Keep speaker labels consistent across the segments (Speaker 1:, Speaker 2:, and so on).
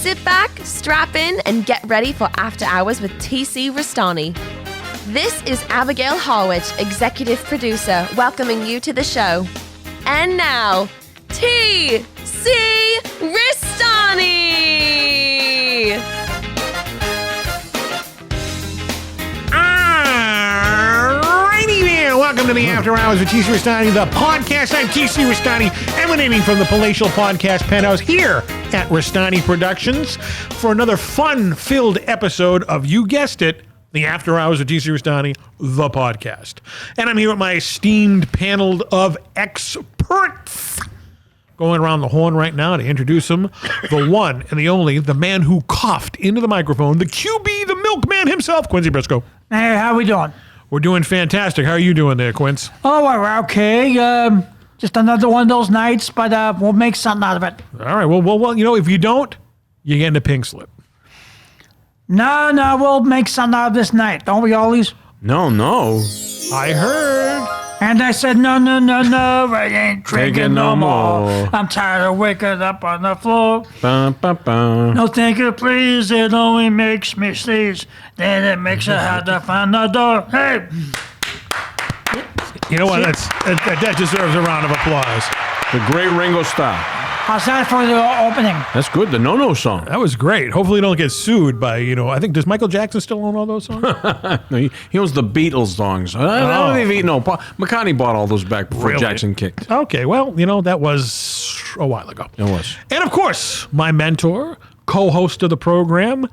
Speaker 1: Sit back, strap in, and get ready for After Hours with TC Restani. This is Abigail Harwich, executive producer, welcoming you to the show. And now, TC Restani!
Speaker 2: Alrighty there, welcome to the After Hours with TC Restani, the podcast. I'm TC Restani, emanating from the palatial podcast penthouse here at Restani Productions for another fun-filled episode of, you guessed it, the After Hours with TC Restani, the podcast. And I'm here with my esteemed panel of experts. Going around the horn right now to introduce him, the one and the only, the man who coughed into the microphone, the QB, the milkman himself, Quincy Briscoe.
Speaker 3: Hey, how we doing?
Speaker 2: We're doing fantastic. How are you doing there, Quince?
Speaker 3: Oh, we're okay. Just another one of those nights, but we'll make something out of it.
Speaker 2: All right. Well, you know, if you don't, you get a pink slip.
Speaker 3: No, we'll make something out of this night. Don't we, always?
Speaker 4: No.
Speaker 2: I heard.
Speaker 3: And I said, no, I ain't drinking no more. I'm tired of waking up on the floor. No, thank you, please. It only makes me sneeze. Then it makes it hard to find the door. Hey!
Speaker 2: You know what? That deserves a round of applause.
Speaker 4: The great Ringo Starr.
Speaker 3: How's that for the opening?
Speaker 4: That's good. The No song.
Speaker 2: That was great. Hopefully you don't get sued by, I think, does Michael Jackson still own all those songs?
Speaker 4: No, he owns the Beatles songs. I don't even know. McCartney bought all those back before Jackson kicked.
Speaker 2: Okay, well, that was a while ago.
Speaker 4: It was.
Speaker 2: And of course, my mentor, co-host of the program,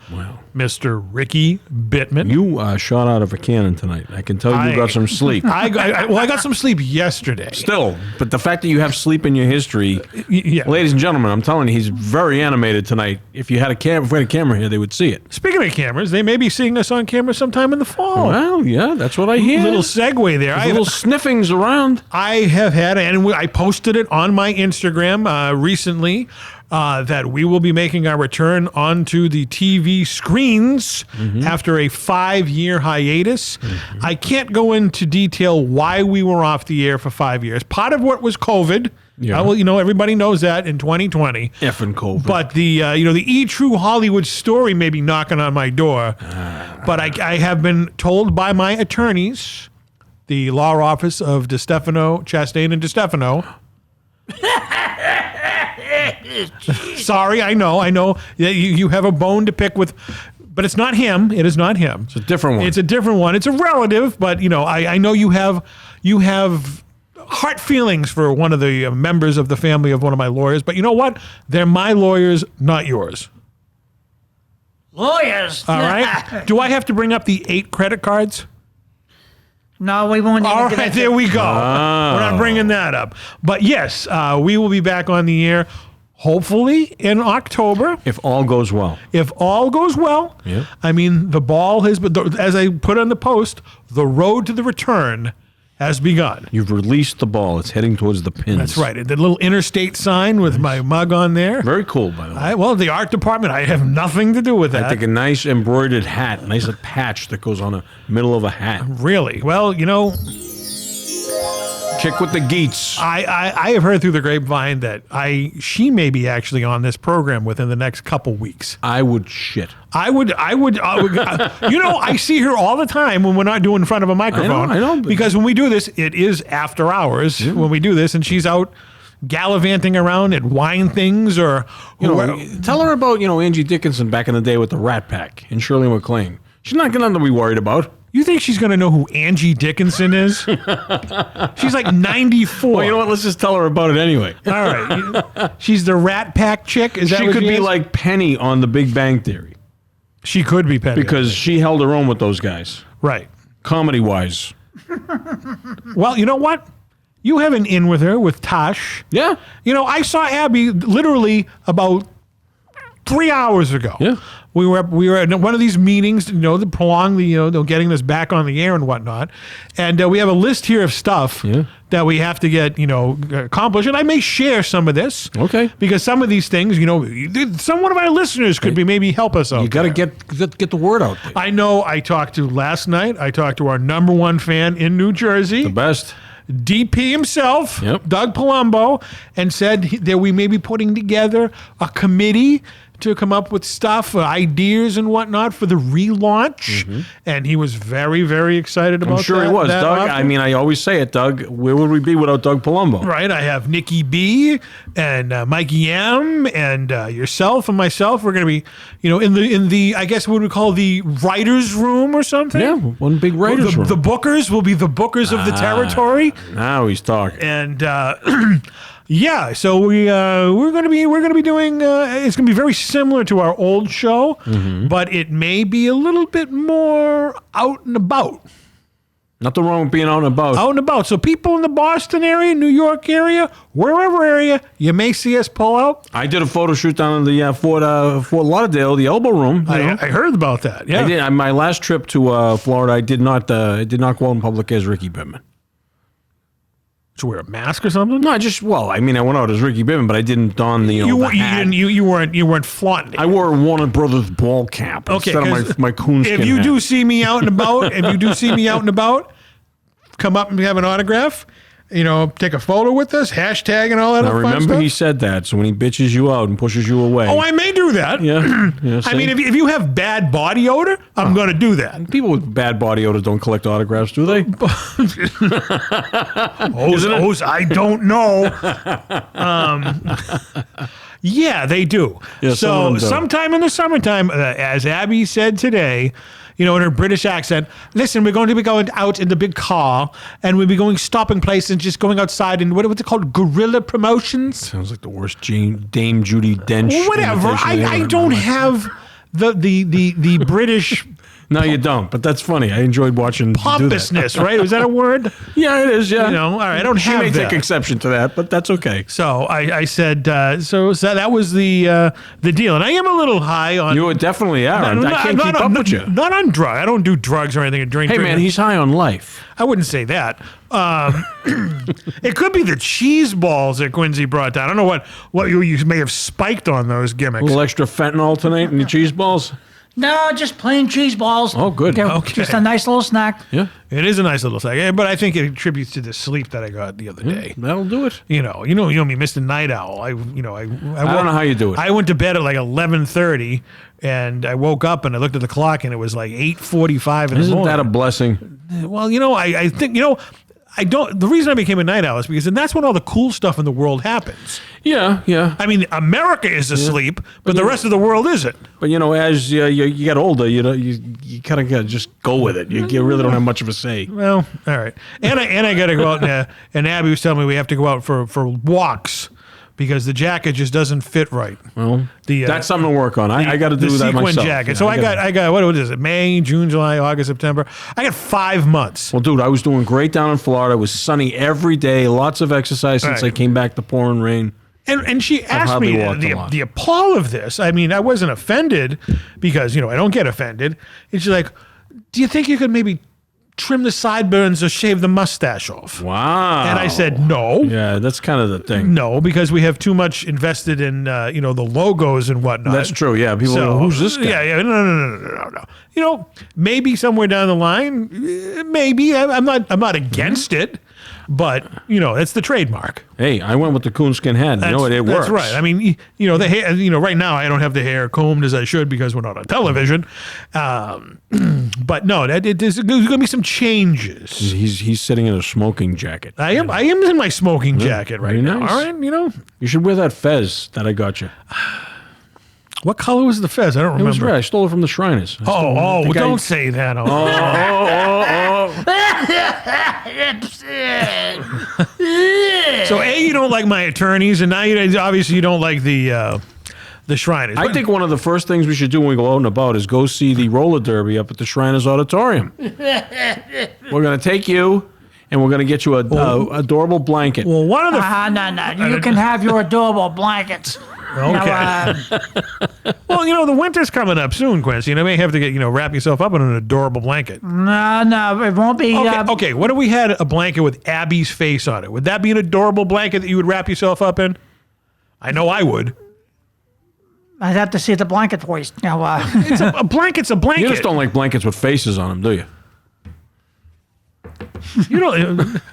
Speaker 2: Mr. Ricky Bittman.
Speaker 4: You shot out of a cannon tonight. I can tell you got some sleep.
Speaker 2: I got some sleep yesterday.
Speaker 4: Still, but the fact that you have sleep in your history, ladies and gentlemen, I'm telling you, he's very animated tonight. If you had a camera here, they would see it.
Speaker 2: Speaking of cameras, they may be seeing us on camera sometime in the fall.
Speaker 4: Well, yeah, that's what I hear.
Speaker 2: Little segue there.
Speaker 4: Little sniffings around.
Speaker 2: I have had, and I posted it on my Instagram recently, that we will be making our return onto the TV screens after a 5-year hiatus. I can't go into detail why we were off the air for 5 years. Part of what was COVID. Yeah. Everybody knows that in 2020.
Speaker 4: Effing COVID.
Speaker 2: But the E-True Hollywood story may be knocking on my door. But I have been told by my attorneys, the law office of DeStefano, Chastain and DeStefano. Sorry, I know. You have a bone to pick with, but it's not him. It is not him.
Speaker 4: It's a different one.
Speaker 2: It's a different one. It's a relative, but I know you have heart feelings for one of the members of the family of one of my lawyers. But you know what? They're my lawyers, not yours.
Speaker 3: Lawyers.
Speaker 2: All right. Do I have to bring up the 8 credit cards?
Speaker 3: No, we won't.
Speaker 2: All right, there we go. We're not bringing that up. But yes, we will be back on the air, hopefully in October.
Speaker 4: If all goes well.
Speaker 2: If all goes well.
Speaker 4: Yeah.
Speaker 2: I mean, the ball has been, as I put on the post, the road to the return has begun.
Speaker 4: You've released the ball. It's heading towards the pins.
Speaker 2: That's right. The little interstate sign with my mug on there.
Speaker 4: Very cool, by the way.
Speaker 2: Well, the art department, I have nothing to do with that.
Speaker 4: I think a nice embroidered hat, nice patch that goes on the middle of a hat.
Speaker 2: Really? Well,
Speaker 4: Chick with the geets.
Speaker 2: I have heard through the grapevine that she may be actually on this program within the next couple weeks.
Speaker 4: I would shit.
Speaker 2: I would. I see her all the time when we're not doing in front of a microphone.
Speaker 4: I know.
Speaker 2: Because when we do this, it is after hours when we do this, and she's out gallivanting around at wine things or
Speaker 4: tell her about Angie Dickinson back in the day with the Rat Pack and Shirley MacLaine. She's not going to be worried about.
Speaker 2: You think she's going to know who Angie Dickinson is? She's like 94.
Speaker 4: Well, you know what? Let's just tell her about it anyway.
Speaker 2: All right. She's the Rat Pack chick? Is that
Speaker 4: she
Speaker 2: what
Speaker 4: could
Speaker 2: she
Speaker 4: be
Speaker 2: is?
Speaker 4: like Penny on The Big Bang Theory.
Speaker 2: She could be Penny.
Speaker 4: Because she held her own with those guys.
Speaker 2: Right.
Speaker 4: Comedy-wise.
Speaker 2: Well, you know what? You have an in with her, with Tosh.
Speaker 4: Yeah.
Speaker 2: I saw Abby literally about 3 hours ago. Yeah. We were at one of these meetings, to prolong the, getting this back on the air and whatnot. And we have a list here of stuff that we have to get, accomplished. And I may share some of this.
Speaker 4: Okay.
Speaker 2: Because some of these things, one of our listeners could maybe help us out.
Speaker 4: You got to get the word out there.
Speaker 2: I know. Last night, I talked to our number one fan in New Jersey.
Speaker 4: The best.
Speaker 2: DP himself, Doug Palumbo, and said that we may be putting together a committee to come up with stuff, ideas and whatnot for the relaunch. And he was very, very excited about that.
Speaker 4: I'm sure he was, Doug.
Speaker 2: offer.
Speaker 4: I mean, I always say it, Doug. Where would we be without Doug Palumbo?
Speaker 2: Right, I have Nikki B and Mikey M and yourself and myself. We're going to be, in the I guess what we call the writers' room or something.
Speaker 4: Yeah, one big writers' room.
Speaker 2: The bookers will be the bookers of the territory.
Speaker 4: Now he's talking.
Speaker 2: And yeah, so we're going to be doing. It's going to be very similar to our old show, but it may be a little bit more out and about.
Speaker 4: Nothing wrong with being out and about.
Speaker 2: Out and about. So people in the Boston area, New York area, wherever area, you may see us pull out.
Speaker 4: I did a photo shoot down in the Fort Lauderdale, the Elbow Room.
Speaker 2: I heard about that. Yeah,
Speaker 4: I did. My last trip to Florida, I did not go out in public as Ricky Bittman.
Speaker 2: To wear a mask or something?
Speaker 4: No, I went out as Ricky Bittman, but I didn't don the
Speaker 2: You
Speaker 4: hat.
Speaker 2: weren't flaunting it.
Speaker 4: I wore a Warner Brothers ball cap instead of my coonskin
Speaker 2: If you
Speaker 4: hat.
Speaker 2: do see me out and about, come up and have an autograph. Take a photo with us, hashtag and all that.
Speaker 4: Now
Speaker 2: fun
Speaker 4: remember,
Speaker 2: stuff.
Speaker 4: he said that. So when he bitches you out and pushes you away,
Speaker 2: Oh, I may do that.
Speaker 4: yeah.
Speaker 2: I mean, if you have bad body odor, I'm going to do that.
Speaker 4: people with bad body odor don't collect autographs, do they?
Speaker 2: I don't know. Yeah, they do.
Speaker 4: Yeah, some
Speaker 2: so
Speaker 4: of them do.
Speaker 2: sometime in the summertime, as Abby said today, in her British accent, listen, we're going to be going out in the big car and we'll be going stopping places and just going outside and what's it called? Guerrilla promotions?
Speaker 4: Sounds like the worst Dame Judi Dench.
Speaker 2: Whatever.
Speaker 4: imitation
Speaker 2: I
Speaker 4: ever.
Speaker 2: don't have the British
Speaker 4: No, you don't. But that's funny. I enjoyed watching you do that.
Speaker 2: pompousness, right? Was that a word?
Speaker 4: Yeah, it is. Yeah.
Speaker 2: All right, I don't
Speaker 4: She
Speaker 2: have
Speaker 4: may
Speaker 2: that.
Speaker 4: take exception to that, but that's okay.
Speaker 2: So I said, so that was the deal. And I am a little high on...
Speaker 4: You were definitely are. I can't keep up with you.
Speaker 2: Not on drug. I don't do drugs or anything.
Speaker 4: Hey, man, he's high on life.
Speaker 2: I wouldn't say that. It could be the cheese balls that Quincy brought down. I don't know what you may have spiked on those
Speaker 4: A
Speaker 2: gimmicks.
Speaker 4: little extra fentanyl tonight in the cheese balls.
Speaker 3: No, just plain cheese balls.
Speaker 4: Oh, good.
Speaker 3: They're
Speaker 2: Okay.
Speaker 3: Just a nice little snack.
Speaker 4: Yeah.
Speaker 2: It is a nice little thing, but I think it attributes to the sleep that I got the other day.
Speaker 4: That'll do it.
Speaker 2: You know me, Mr. Night Owl. I don't
Speaker 4: know how you do it.
Speaker 2: I went to bed at like 11:30, and I woke up and I looked at the clock, and it was like 8:45 in the
Speaker 4: Isn't
Speaker 2: morning.
Speaker 4: that a blessing?
Speaker 2: Well, I think I don't. The reason I became a night owl is because that's when all the cool stuff in the world happens.
Speaker 4: Yeah, yeah.
Speaker 2: I mean, America is asleep, but the rest of the world isn't.
Speaker 4: But as you get older, you kind of got to just go with it. You really don't have much of a say.
Speaker 2: Well, all right. And I got to go out and Abby was telling me we have to go out for walks because the jacket just doesn't fit right.
Speaker 4: Well, that's something to work on. I got to do
Speaker 2: the
Speaker 4: that
Speaker 2: sequin
Speaker 4: myself.
Speaker 2: jacket.
Speaker 4: Yeah,
Speaker 2: So I got what is it? May, June, July, August, September. I got 5 months.
Speaker 4: Well, dude, I was doing great down in Florida. It was sunny every day. Lots of exercise since
Speaker 2: Right.
Speaker 4: I came back to pouring rain.
Speaker 2: And she asked
Speaker 4: hardly
Speaker 2: me
Speaker 4: walked a lot.
Speaker 2: the appall of this. I mean, I wasn't offended because, I don't get offended. And she's like, do you think you could maybe trim the sideburns or shave the mustache off?
Speaker 4: Wow.
Speaker 2: And I said, no.
Speaker 4: Yeah, that's kind of the thing.
Speaker 2: No, because we have too much invested in, the logos and whatnot.
Speaker 4: That's true. Yeah, people go, who's this guy?
Speaker 2: Yeah, no. Maybe somewhere down the line, maybe. I'm not against it. But, that's the trademark.
Speaker 4: Hey, I went with the coonskin hat. It works.
Speaker 2: That's right. I mean, the hair, right now I don't have the hair combed as I should because we're not on television. But no, there's going to be some changes.
Speaker 4: He's sitting in a smoking jacket.
Speaker 2: I am in my smoking jacket right
Speaker 4: very
Speaker 2: now.
Speaker 4: nice.
Speaker 2: All right,
Speaker 4: You should wear that fez that I got you.
Speaker 2: What color was the fez? I don't
Speaker 4: It was
Speaker 2: remember.
Speaker 4: red. I stole it from the Shriners.
Speaker 2: Don't say that. So A, you don't like my attorneys, and now obviously you don't like the Shriners.
Speaker 4: I think one of the first things we should do when we go out and about is go see the roller derby up at the Shriners Auditorium. We're going to take you, and we're going to get you a adorable blanket.
Speaker 2: Well, one of the
Speaker 3: No. You can have your adorable blankets.
Speaker 2: Okay. Well, the winter's coming up soon, Quincy. You may have to get wrap yourself up in an adorable blanket.
Speaker 3: No, it won't be.
Speaker 2: Okay. What if we had a blanket with Abby's face on it? Would that be an adorable blanket that you would wrap yourself up in? I know I would.
Speaker 3: I'd have to see the blanket first. Now,
Speaker 2: It's a blanket's a blanket.
Speaker 4: You just don't like blankets with faces on them, do you?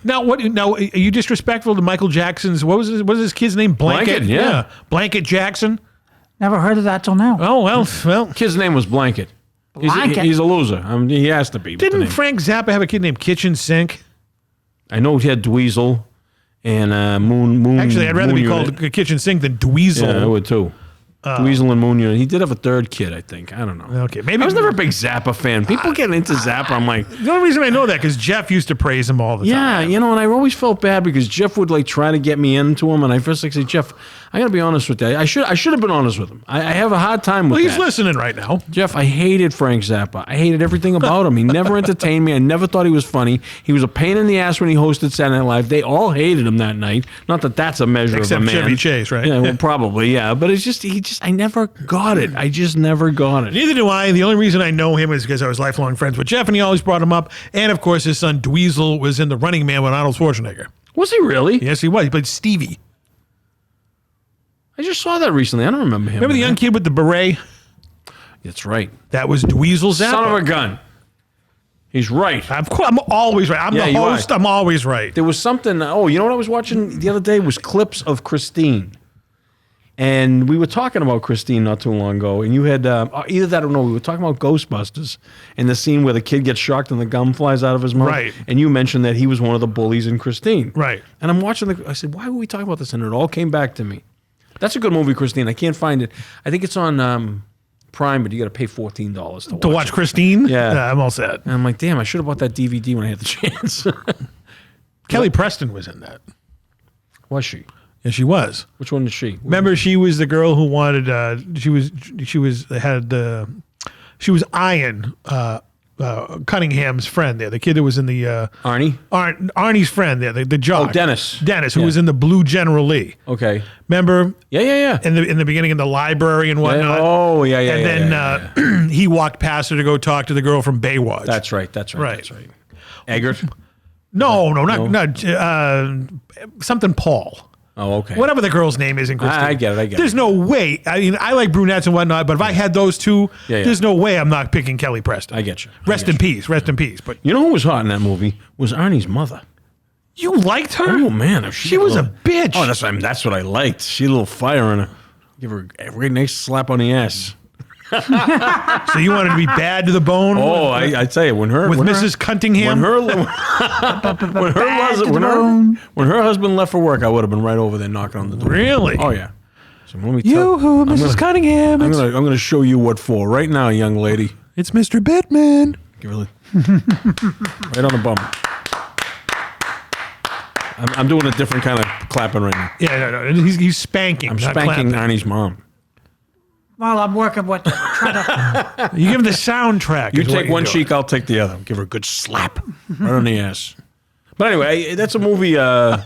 Speaker 2: Now what? Now are you disrespectful to Michael Jackson's? What was his kid's name?
Speaker 4: Blanket, yeah.
Speaker 2: Blanket Jackson.
Speaker 3: Never heard of that till now.
Speaker 2: Oh, well.
Speaker 4: Kid's name was Blanket.
Speaker 3: Blanket?
Speaker 4: He's a loser. He has to be. with the
Speaker 2: Didn't
Speaker 4: name.
Speaker 2: Frank Zappa have a kid named Kitchen Sink?
Speaker 4: I know he had Dweezil and Moon.
Speaker 2: Actually, I'd rather
Speaker 4: Moon
Speaker 2: be
Speaker 4: Unit.
Speaker 2: called Kitchen Sink than Dweezil.
Speaker 4: Yeah, I would too. Dweezil and Moon Unit. He did have a third kid, I think. I don't know.
Speaker 2: Okay, maybe
Speaker 4: I was never a big Zappa fan. People getting into Zappa, I'm like,
Speaker 2: The only reason I know that because Jeff used to praise him all the
Speaker 4: yeah,
Speaker 2: time.
Speaker 4: and I always felt bad because Jeff would like try to get me into him, and I first like say, Jeff, I gotta be honest with you. I should have been honest with him. I have a hard time with
Speaker 2: Well, he's
Speaker 4: that.
Speaker 2: listening right now.
Speaker 4: Jeff, I hated Frank Zappa. I hated everything about him. He never entertained me. I never thought he was funny. He was a pain in the ass when he hosted Saturday Night Live. They all hated him that night. Not that that's a measure
Speaker 2: Except
Speaker 4: of a man.
Speaker 2: Chevy Chase, right?
Speaker 4: Yeah, well, probably, yeah. But it's just, I never got it. I just never got it.
Speaker 2: Neither do I. The only reason I know him is because I was lifelong friends with Jeff, and he always brought him up. And, of course, his son Dweezil was in The Running Man with Arnold Schwarzenegger.
Speaker 4: Was he really?
Speaker 2: Yes, he was. He played Stevie.
Speaker 4: I just saw that recently. I don't remember him.
Speaker 2: Remember the young kid with the beret?
Speaker 4: That's right.
Speaker 2: That was Dweezil Zappa.
Speaker 4: Son of a gun. He's right.
Speaker 2: Of course, I'm always right. I'm
Speaker 4: Yeah,
Speaker 2: the
Speaker 4: you are.
Speaker 2: host. I'm always right.
Speaker 4: There was something. Oh, you know what I was watching the other day was clips of Christine, and we were talking about Christine not too long ago. And you had either that or no, we were talking about Ghostbusters and the scene where the kid gets shocked and the gum flies out of his mouth.
Speaker 2: Right.
Speaker 4: And you mentioned that he was one of the bullies in Christine.
Speaker 2: Right.
Speaker 4: And I'm watching I said, why were we talking about this? And it all came back to me. That's a good movie, Christine. I can't find it. I think it's on Prime, but you got to pay $14
Speaker 2: To watch Christine?
Speaker 4: Yeah.
Speaker 2: I'm all set.
Speaker 4: And I'm like, damn, I should have bought that DVD when I had the chance.
Speaker 2: Kelly Preston was in that.
Speaker 4: Was she?
Speaker 2: Yeah, she was.
Speaker 4: Which one is she?
Speaker 2: Remember, she was the girl who wanted. She was Ian Cunningham's friend there. The kid that was in the
Speaker 4: Arnie?
Speaker 2: Arnie's friend there. The jock.
Speaker 4: Oh, Dennis.
Speaker 2: Dennis, who
Speaker 4: Yeah.
Speaker 2: was in the Blue General Lee.
Speaker 4: Okay.
Speaker 2: Remember?
Speaker 4: Yeah.
Speaker 2: In the beginning in the library and whatnot.
Speaker 4: Oh, yeah.
Speaker 2: And then he walked past her to go talk to the girl from Baywatch.
Speaker 4: That's right.
Speaker 2: Right.
Speaker 4: Eggert?
Speaker 2: No, not something Paul.
Speaker 4: Oh, okay.
Speaker 2: Whatever the girl's name is in Christine.
Speaker 4: I get it.
Speaker 2: There's no way. I mean, I like brunettes and whatnot, but if I had those two,
Speaker 4: Yeah.
Speaker 2: there's no way I'm not picking Kelly Preston.
Speaker 4: I get you.
Speaker 2: Rest in peace. Rest in peace. But
Speaker 4: You know who was hot in that movie? Was Arnie's mother.
Speaker 2: you liked her?
Speaker 4: Oh, man. If
Speaker 2: She was a bitch.
Speaker 4: Oh, that's what I liked. She had a little fire in her. Give her a very nice slap on the ass.
Speaker 2: So you wanted to be bad to the bone?
Speaker 4: Oh, I tell you, when
Speaker 2: Mrs. Cunningham?
Speaker 4: when her husband left for work, I would have been right over there knocking on the door.
Speaker 2: Really?
Speaker 4: Oh yeah. So let me
Speaker 2: Mrs. Cunningham?
Speaker 4: I'm gonna show you what for right now, young lady.
Speaker 2: It's Mr. Bittman.
Speaker 4: Give her right on the bum. I'm doing a different kind of clapping right now.
Speaker 2: Yeah, no. He's spanking.
Speaker 4: I'm
Speaker 2: not
Speaker 4: spanking
Speaker 2: clapping.
Speaker 4: Arnie's mom.
Speaker 3: Well, I'm working with trying to.
Speaker 2: You give him the soundtrack.
Speaker 4: You
Speaker 2: is what
Speaker 4: take
Speaker 2: you're
Speaker 4: one
Speaker 2: doing.
Speaker 4: cheek, I'll take the other. Give her a good slap right on the ass. But anyway, that's a movie I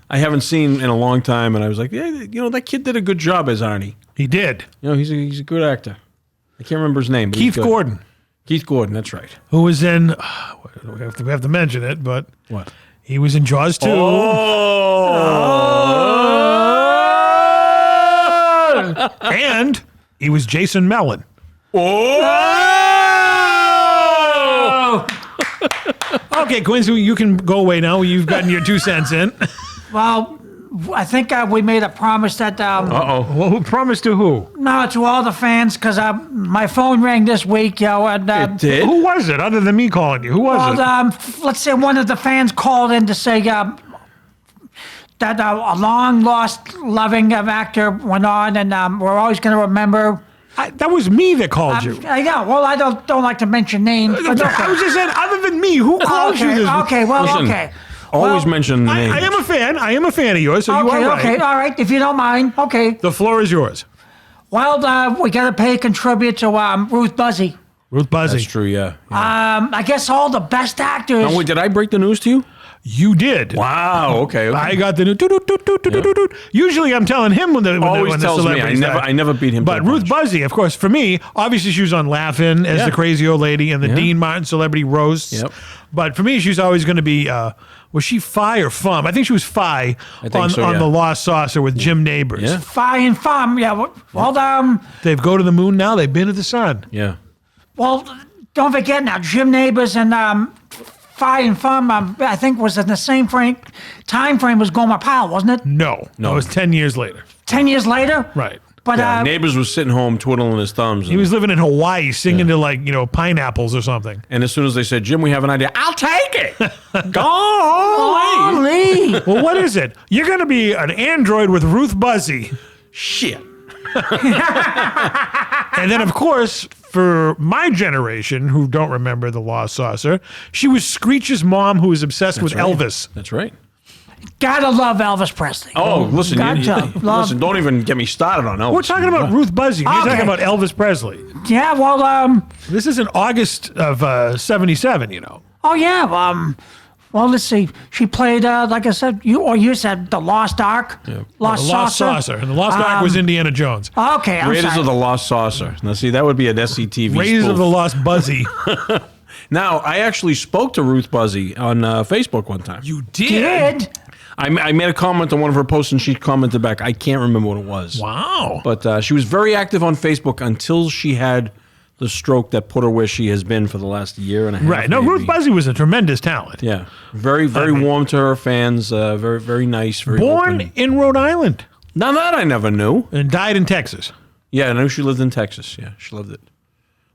Speaker 4: haven't seen in a long time, and I was like, yeah, that kid did a good job as Arnie.
Speaker 2: He did.
Speaker 4: He's a good actor. I can't remember his name. But
Speaker 2: Keith
Speaker 4: he's good.
Speaker 2: Gordon,
Speaker 4: Keith Gordon, that's right.
Speaker 2: who was in, we have to mention it, but
Speaker 4: What?
Speaker 2: he was in Jaws 2. And he was Jason Mellon. Okay, Quincy, you can go away now. You've gotten your 2 cents in.
Speaker 3: Well, I think we made a promise that.
Speaker 2: Well, who promised to who?
Speaker 3: No, to all the fans, because my phone rang this week, and
Speaker 4: It did?
Speaker 2: Who was it, other than me calling you? Who was it?
Speaker 3: let's say one of the fans called in to say that a long lost loving actor went on, and we're always going to remember.
Speaker 2: That was me that called you.
Speaker 3: I know. Well, I don't like to mention names. But okay.
Speaker 2: I was just saying, other than me, who called you this?
Speaker 3: Okay, well,
Speaker 4: Listen,
Speaker 3: okay.
Speaker 4: Always
Speaker 3: Well,
Speaker 4: mention the name.
Speaker 2: I am a fan. I am a fan of yours, so you are right.
Speaker 3: Okay, all right. If you don't mind, okay.
Speaker 2: The floor is yours.
Speaker 3: Well, we got to pay contribute to Ruth Buzzy.
Speaker 2: Ruth Buzzy.
Speaker 4: That's true, yeah.
Speaker 3: I guess all the best actors.
Speaker 4: Oh, wait, did I break the news to you?
Speaker 2: You did.
Speaker 4: Wow, okay.
Speaker 2: I got the new. Usually I'm telling him when the
Speaker 4: Always tells me.
Speaker 2: celebrities die.
Speaker 4: I never beat him.
Speaker 2: But
Speaker 4: to the
Speaker 2: Ruth
Speaker 4: punch.
Speaker 2: Buzzy, of course, for me, obviously she was on Laugh-In as
Speaker 4: Yeah.
Speaker 2: the crazy old lady and the
Speaker 4: Yeah.
Speaker 2: Dean Martin celebrity roasts.
Speaker 4: Yep.
Speaker 2: But for me, she's always going to be, was she Fi or Fum? I think she was Fi on
Speaker 4: so, yeah.
Speaker 2: The Lost Saucer with Jim Neighbors.
Speaker 4: Yeah.
Speaker 3: Fi and Fum, yeah. Well,
Speaker 2: They've go to the moon now. They've been to the sun.
Speaker 4: Yeah.
Speaker 3: well, don't forget now, Jim Neighbors and Fi and Fum, I think was in the same time frame as Gomer Pyle, wasn't it?
Speaker 2: No. It was 10 years later.
Speaker 3: 10 years later?
Speaker 2: Right.
Speaker 3: But
Speaker 4: Neighbors was sitting home twiddling his thumbs.
Speaker 2: He was living in Hawaii singing to pineapples or something.
Speaker 4: And as soon as they said, Jim, we have an idea, I'll take it. Golly.
Speaker 2: Well, what is it? You're going to be an android with Ruth Buzzy.
Speaker 4: Shit.
Speaker 2: And then, of course, for my generation who don't remember The Lost Saucer, she was Screech's mom who was obsessed with Elvis.
Speaker 4: That's right.
Speaker 3: gotta love Elvis Presley.
Speaker 4: Oh, listen,
Speaker 3: Listen,
Speaker 4: don't even get me started on Elvis.
Speaker 2: We're talking about Ruth Buzzy. You're talking about Elvis Presley.
Speaker 3: Yeah, well,
Speaker 2: This is in August of 77,
Speaker 3: Oh, yeah, well, let's see. She played, like I said, you said The Lost Ark?
Speaker 2: Yeah.
Speaker 3: Lost Saucer.
Speaker 2: And The Lost Ark was Indiana Jones.
Speaker 3: Okay, I'm
Speaker 4: Raiders
Speaker 3: sorry.
Speaker 4: of the Lost Saucer. Now, see, that would be an SCTV
Speaker 2: Raiders
Speaker 4: spoof.
Speaker 2: of the Lost Buzzy.
Speaker 4: Now, I actually spoke to Ruth Buzzy on Facebook one time.
Speaker 2: You did?
Speaker 4: I made a comment on one of her posts, and she commented back. I can't remember what it was.
Speaker 2: Wow.
Speaker 4: But she was very active on Facebook until she had the stroke that put her where she has been for the last year and a half.
Speaker 2: Right. No,
Speaker 4: maybe.
Speaker 2: Ruth Buzzy was a tremendous talent.
Speaker 4: Yeah. Very, very warm to her fans. Very, very nice. Very
Speaker 2: Born
Speaker 4: open.
Speaker 2: in Rhode Island
Speaker 4: Now that I never knew.
Speaker 2: and died in Texas.
Speaker 4: Yeah, I know she lived in Texas. Yeah, she loved it.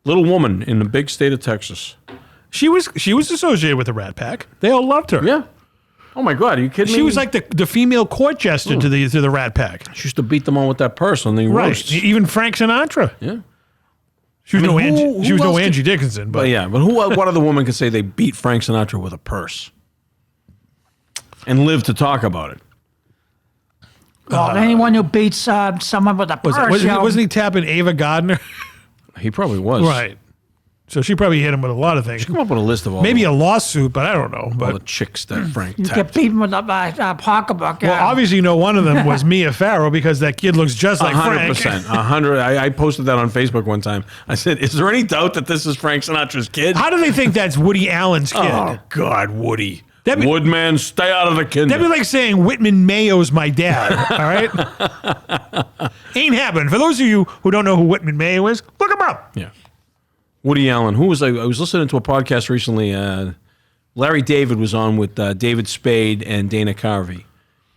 Speaker 4: Little woman in the big state of Texas.
Speaker 2: She was associated with the Rat Pack. They all loved her.
Speaker 4: Yeah. Oh my God, are you kidding me?
Speaker 2: She was like the female court jester to the Rat Pack.
Speaker 4: She used to beat them on with that purse on the roasts.
Speaker 2: Even Frank Sinatra.
Speaker 4: Yeah.
Speaker 2: She was
Speaker 4: I mean, who
Speaker 2: no
Speaker 4: else
Speaker 2: Angie Dickinson, but
Speaker 4: But what other woman could say they beat Frank Sinatra with a purse and live to talk about it?
Speaker 3: Well, anyone who beats someone with a purse,
Speaker 2: wasn't he tapping Ava Gardner?
Speaker 4: He probably was.
Speaker 2: Right. So she probably hit him with a lot of things.
Speaker 4: Come up with a list of all
Speaker 2: Maybe
Speaker 4: the,
Speaker 2: a lawsuit, but I don't know.
Speaker 4: all
Speaker 2: But
Speaker 4: the chicks that Frank
Speaker 3: you get
Speaker 4: tapped.
Speaker 3: beaten with a pocketbook.
Speaker 2: well, obviously, one of them was Mia Farrow because that kid looks just like Frank.
Speaker 4: 100%. 100. I posted that on Facebook one time. I said, is there any doubt that this is Frank Sinatra's kid?
Speaker 2: How do they think that's Woody Allen's kid?
Speaker 4: Oh, God, Woody.
Speaker 2: That'd be-
Speaker 4: Woodman, stay out of the kid.
Speaker 2: That'd be like saying Whitman Mayo's my dad. All right, ain't happening. For those of you who don't know who Whitman Mayo is, look him up.
Speaker 4: Yeah. Woody Allen. I was listening to a podcast recently. Larry David was on with David Spade and Dana Carvey.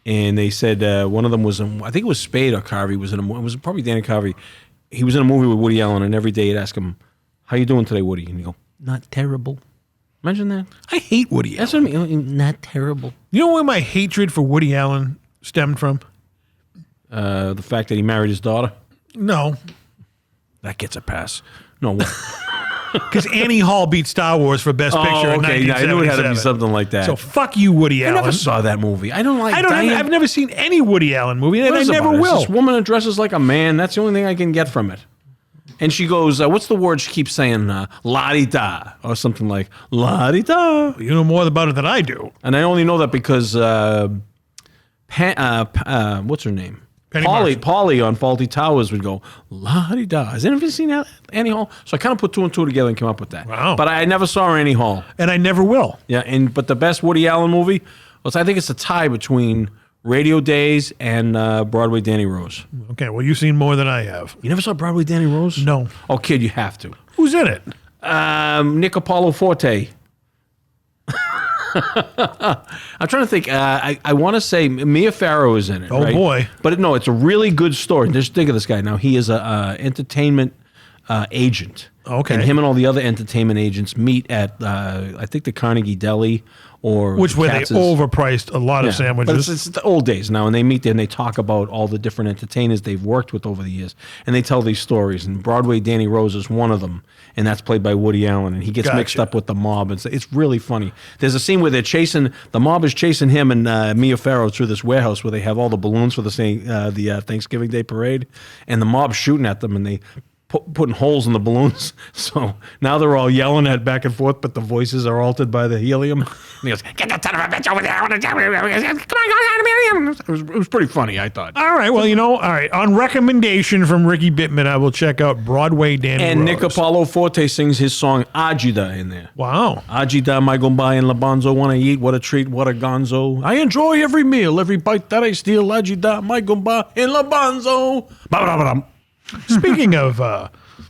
Speaker 4: And they said one of them was, I think it was Spade or Carvey, it was probably Dana Carvey. He was in a movie with Woody Allen, and every day he'd ask him, how you doing today, Woody? And he'd go, not terrible. Imagine that.
Speaker 2: I hate Woody Allen.
Speaker 4: That's what I mean. Not terrible.
Speaker 2: You know where my hatred for Woody Allen stemmed from?
Speaker 4: The fact that he married his daughter.
Speaker 2: No,
Speaker 4: That gets a pass. No, what?
Speaker 2: because Annie Hall beat Star Wars for Best Picture in
Speaker 4: okay.
Speaker 2: 1977.
Speaker 4: I knew it had to be something like that.
Speaker 2: So fuck you, Woody
Speaker 4: I
Speaker 2: Allen.
Speaker 4: never saw that movie. I don't like Diane.
Speaker 2: I've never seen any Woody Allen movie, and
Speaker 4: What
Speaker 2: I
Speaker 4: is it
Speaker 2: never
Speaker 4: about?
Speaker 2: will.
Speaker 4: It's this woman that dresses like a man. That's the only thing I can get from it. And she goes, what's the word she keeps saying? La-di-da, or something like la-di-da.
Speaker 2: You know more about it than I do.
Speaker 4: And I only know that because, what's her name?
Speaker 2: Penny
Speaker 4: Polly,
Speaker 2: Marshall.
Speaker 4: Polly on Faulty Towers would go, la-di-da. Has anyone seen Annie Hall? So I kind of put two and two together and came up with that.
Speaker 2: Wow.
Speaker 4: But I never saw Annie Hall.
Speaker 2: And I never will.
Speaker 4: Yeah, but the best Woody Allen movie, I think it's a tie between Radio Days and Broadway Danny Rose.
Speaker 2: Okay, well, you've seen more than I have.
Speaker 4: You never saw Broadway Danny Rose?
Speaker 2: No.
Speaker 4: Oh, kid, you have to.
Speaker 2: Who's in it?
Speaker 4: Nick Apollo Forte. I'm trying to think. I want to say Mia Farrow is in it.
Speaker 2: Oh,
Speaker 4: right?
Speaker 2: boy.
Speaker 4: But no, it's a really good story. Just think of this guy. Now, he is a entertainment agent.
Speaker 2: Okay.
Speaker 4: And him and all the other entertainment agents meet at, I think, the Carnegie Deli or
Speaker 2: Which where they
Speaker 4: Katz's.
Speaker 2: overpriced a lot of sandwiches.
Speaker 4: But it's the old days now, and they meet there and they talk about all the different entertainers they've worked with over the years, and they tell these stories. And Broadway Danny Rose is one of them, and that's played by Woody Allen, and he gets mixed
Speaker 2: Gotcha.
Speaker 4: up with the mob. It's really funny. There's a scene where the mob is chasing him and Mia Farrow through this warehouse where they have all the balloons for the Thanksgiving Day parade, and the mob's shooting at them, and they putting holes in the balloons. So now they're all yelling at back and forth, but the voices are altered by the helium. And he goes, get that son of a bitch over there. I want to come on. It was pretty funny, I thought.
Speaker 2: All right, well, all right. On recommendation from Ricky Bittman, I will check out Broadway Danny
Speaker 4: And
Speaker 2: Rose.
Speaker 4: Nick Apollo Forte sings his song Ajida in there.
Speaker 2: Wow.
Speaker 4: Ajida, my gumbai and Labanzo want to eat. What a treat, what a gonzo. I enjoy every meal, every bite that I steal. Ajida, my gumbai and Labanzo. Ba-ba-da-ba-dum.
Speaker 2: Speaking of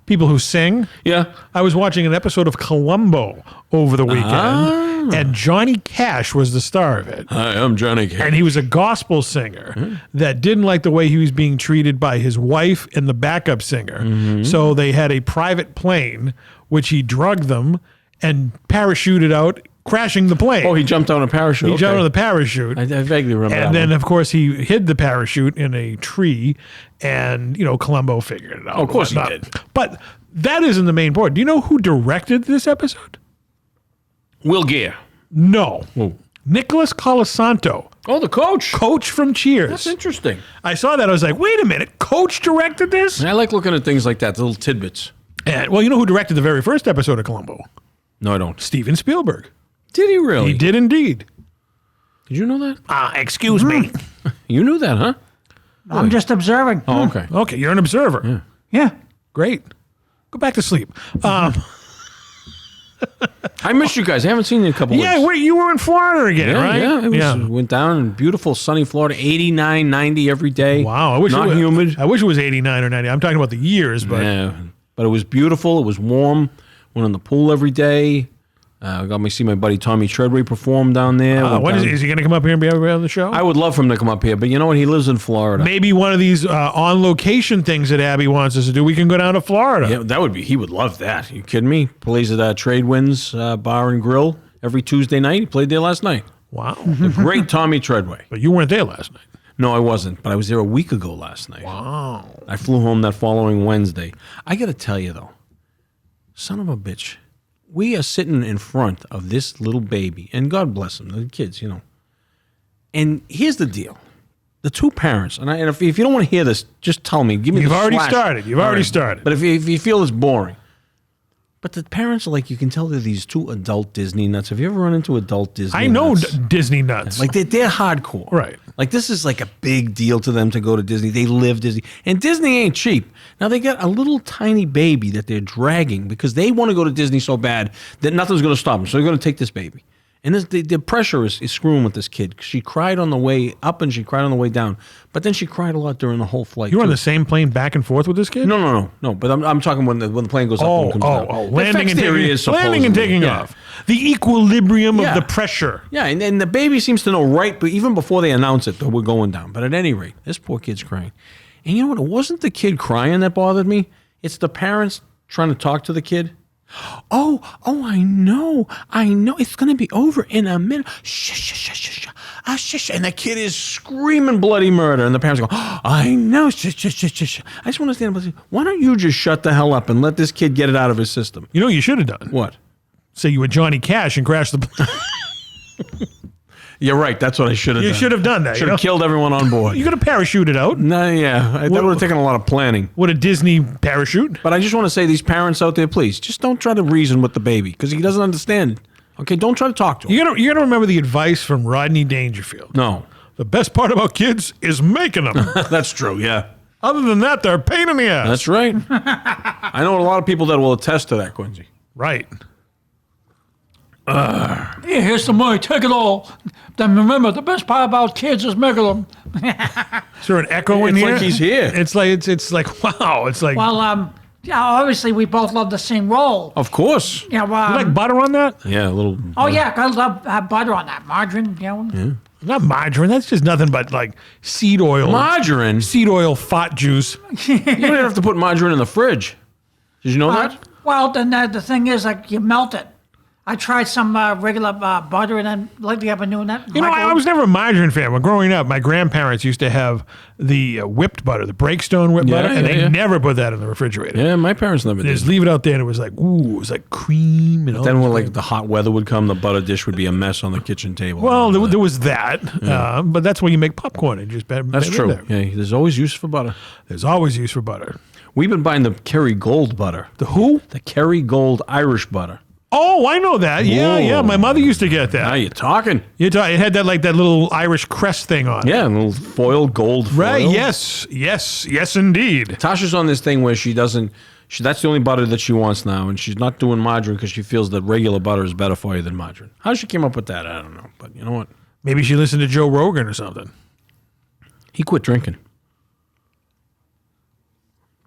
Speaker 2: people who sing.
Speaker 4: Yeah.
Speaker 2: I was watching an episode of Columbo over the weekend, and Johnny Cash was the star of it.
Speaker 4: Hi, I'm Johnny Cash.
Speaker 2: And he was a gospel singer that didn't like the way he was being treated by his wife and the backup singer. So they had a private plane, which he drugged them and parachuted out, crashing the plane.
Speaker 4: Oh, he jumped on a parachute.
Speaker 2: He jumped on the parachute.
Speaker 4: I vaguely remember that
Speaker 2: And then,
Speaker 4: one.
Speaker 2: of course, he hid the parachute in a tree, and, Columbo figured it out.
Speaker 4: Oh, of course he
Speaker 2: whatnot.
Speaker 4: did.
Speaker 2: But that isn't the main point. Do you know who directed this episode?
Speaker 4: Will Gear.
Speaker 2: No.
Speaker 4: Who?
Speaker 2: Nicholas Colasanto,
Speaker 4: Oh, the coach.
Speaker 2: coach from Cheers.
Speaker 4: That's interesting.
Speaker 2: I saw that. I was like, wait a minute. Coach directed this?
Speaker 4: I like looking at things like that, the little tidbits.
Speaker 2: And, well, you know who directed the very first episode of Columbo?
Speaker 4: No, I don't.
Speaker 2: Steven Spielberg.
Speaker 4: Did he really?
Speaker 2: He did indeed.
Speaker 4: Did you know that?
Speaker 2: Excuse me.
Speaker 4: You knew that, huh?
Speaker 3: I'm just observing.
Speaker 4: Oh, okay.
Speaker 2: Okay, you're an observer.
Speaker 3: Yeah.
Speaker 2: Great. Go back to sleep.
Speaker 4: I missed you guys. I haven't seen you in a couple weeks.
Speaker 2: Yeah, you were in Florida again, right?
Speaker 4: Yeah, went down in beautiful sunny Florida, 89, 90 every day.
Speaker 2: Wow, I wish
Speaker 4: Not
Speaker 2: it was,
Speaker 4: humid.
Speaker 2: I wish it was 89 or 90. I'm talking about the years, but
Speaker 4: Yeah, but it was beautiful. It was warm. Went in the pool every day. Got me see my buddy Tommy Treadway perform down there.
Speaker 2: when is he going to come up here and be on the show?
Speaker 4: I would love for him to come up here, but you know what? He lives in Florida.
Speaker 2: Maybe one of these on location things that Abby wants us to do. We can go down to Florida.
Speaker 4: Yeah, that would be. He would love that. You kidding me? Plays at Trade Winds Bar and Grill every Tuesday night. He played there last night.
Speaker 2: Wow.
Speaker 4: The great Tommy Treadway.
Speaker 2: But you weren't there last night.
Speaker 4: No, I wasn't, but I was there a week ago last night.
Speaker 2: Wow.
Speaker 4: I flew home that following Wednesday. I got to tell you, though, son of a bitch, we are sitting in front of this little baby, and God bless them, the kids, And here's the deal. The two parents, and if you don't want to hear this, just tell me. Give me
Speaker 2: You've
Speaker 4: the
Speaker 2: already
Speaker 4: slash.
Speaker 2: started. You've
Speaker 4: All
Speaker 2: already
Speaker 4: right.
Speaker 2: started.
Speaker 4: But if you feel it's boring. But the parents are like, you can tell they're these two adult Disney nuts. Have you ever run into adult Disney
Speaker 2: I know
Speaker 4: nuts?
Speaker 2: Disney nuts.
Speaker 4: Like they're hardcore.
Speaker 2: Right.
Speaker 4: Like this is like a big deal to them to go to Disney. They live Disney. And Disney ain't cheap. Now they got a little tiny baby that they're dragging because they want to go to Disney so bad that nothing's going to stop them. So they're going to take this baby. And the pressure is screwing with this kid. She cried on the way up and she cried on the way down. But then she cried a lot during the whole flight.
Speaker 2: you were on
Speaker 4: too.
Speaker 2: the same plane back and forth with this kid?
Speaker 4: No. But I'm talking when the plane goes up and comes down. The
Speaker 2: Landing
Speaker 4: effects theory is
Speaker 2: landing and
Speaker 4: supposedly-
Speaker 2: taking
Speaker 4: yeah.
Speaker 2: off. The equilibrium
Speaker 4: Yeah.
Speaker 2: of the pressure.
Speaker 4: Yeah, and the baby seems to know right, but even before they announce it, that we're going down. But at any rate, this poor kid's crying. And you know what? It wasn't the kid crying that bothered me. It's the parents trying to talk to the kid. Oh, I know. It's going to be over in a minute. Shh. Shh. And the kid is screaming bloody murder. And the parents go, I know. Shh. I just want to stand up and say, why don't you just shut the hell up and let this kid get it out of his system?
Speaker 2: You know what you should have done?
Speaker 4: What?
Speaker 2: Say you were Johnny Cash and crashed the plane.
Speaker 4: You're right. That's what I should have done.
Speaker 2: You should have done that.
Speaker 4: Should have killed everyone on board.
Speaker 2: You could have parachuted out
Speaker 4: No, yeah. That would have taken a lot of planning.
Speaker 2: with a Disney parachute.
Speaker 4: But I just want to say, these parents out there, please, just don't try to reason with the baby because he doesn't understand. Okay, don't try to talk to him.
Speaker 2: You gotta remember the advice from Rodney Dangerfield.
Speaker 4: No.
Speaker 2: The best part about kids is making them.
Speaker 4: That's true, yeah.
Speaker 2: Other than that, they're a pain in the ass.
Speaker 4: That's right. I know a lot of people that will attest to that, Quincy.
Speaker 2: Right.
Speaker 3: Here, here's some money. Take it all. Then remember, the best part about kids is making them.
Speaker 2: Is there an echo in
Speaker 4: It's
Speaker 2: here?
Speaker 4: like he's here.
Speaker 2: It's like wow. It's like
Speaker 3: Well, yeah, obviously we both love the same role.
Speaker 4: Of course.
Speaker 3: Yeah, well,
Speaker 2: you like butter on that?
Speaker 4: Yeah, a little.
Speaker 3: oh yeah, I love butter on that margarine.
Speaker 2: Not margarine. That's just nothing but like seed oil.
Speaker 4: Margarine?
Speaker 2: Seed oil, fat juice.
Speaker 4: You don't even have to put margarine in the fridge. Did you know that?
Speaker 3: Well, then the thing is, like, you melt it. I tried some regular butter, and then lately I've been doing that.
Speaker 2: You know, I was never a margarine fan. When growing up, my grandparents used to have the whipped butter, the Breakstone whipped
Speaker 4: Yeah,
Speaker 2: butter, and
Speaker 4: yeah,
Speaker 2: they
Speaker 4: yeah.
Speaker 2: never put that in the refrigerator.
Speaker 4: Yeah, my parents never
Speaker 2: They
Speaker 4: did.
Speaker 2: just leave it out there, and it was like, ooh, it was like cream. And all
Speaker 4: Then
Speaker 2: this
Speaker 4: when
Speaker 2: great-
Speaker 4: like the hot weather would come, the butter dish would be a mess on the kitchen table.
Speaker 2: well, there was that, but that's where you make popcorn. And just
Speaker 4: That's true. Yeah, there's always use for butter.
Speaker 2: There's always use for butter.
Speaker 4: We've been buying the Kerry Gold butter.
Speaker 2: The who?
Speaker 4: The Kerry Gold Irish butter.
Speaker 2: Oh, I know that. Yeah,
Speaker 4: Whoa.
Speaker 2: yeah. My mother used to get
Speaker 4: Now
Speaker 2: that.
Speaker 4: you're talking.
Speaker 2: It had that like that little Irish crest thing on. it.
Speaker 4: Yeah, a little foil, gold foil.
Speaker 2: Right. Yes, indeed.
Speaker 4: Tasha's on this thing where she doesn't. That's the only butter that she wants now, and she's not doing margarine because she feels that regular butter is better for you than margarine. How she came up with that, I don't know. But you know what?
Speaker 2: Maybe she listened to Joe Rogan or something.
Speaker 4: He quit drinking.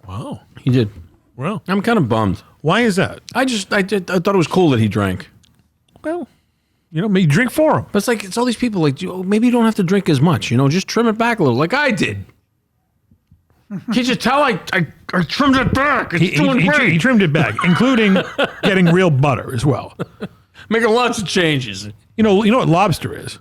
Speaker 2: Wow.
Speaker 4: He did.
Speaker 2: Well,
Speaker 4: I'm kind of bummed.
Speaker 2: why is that?
Speaker 4: I thought it was cool that he drank.
Speaker 2: Well, maybe drink for him.
Speaker 4: But it's like, it's all these people like, maybe you don't have to drink as much, just trim it back a little, like I did. Can't you tell I trimmed it back? It's doing great.
Speaker 2: He trimmed it back, including getting real butter as well.
Speaker 4: Making lots of changes.
Speaker 2: You know what lobster is?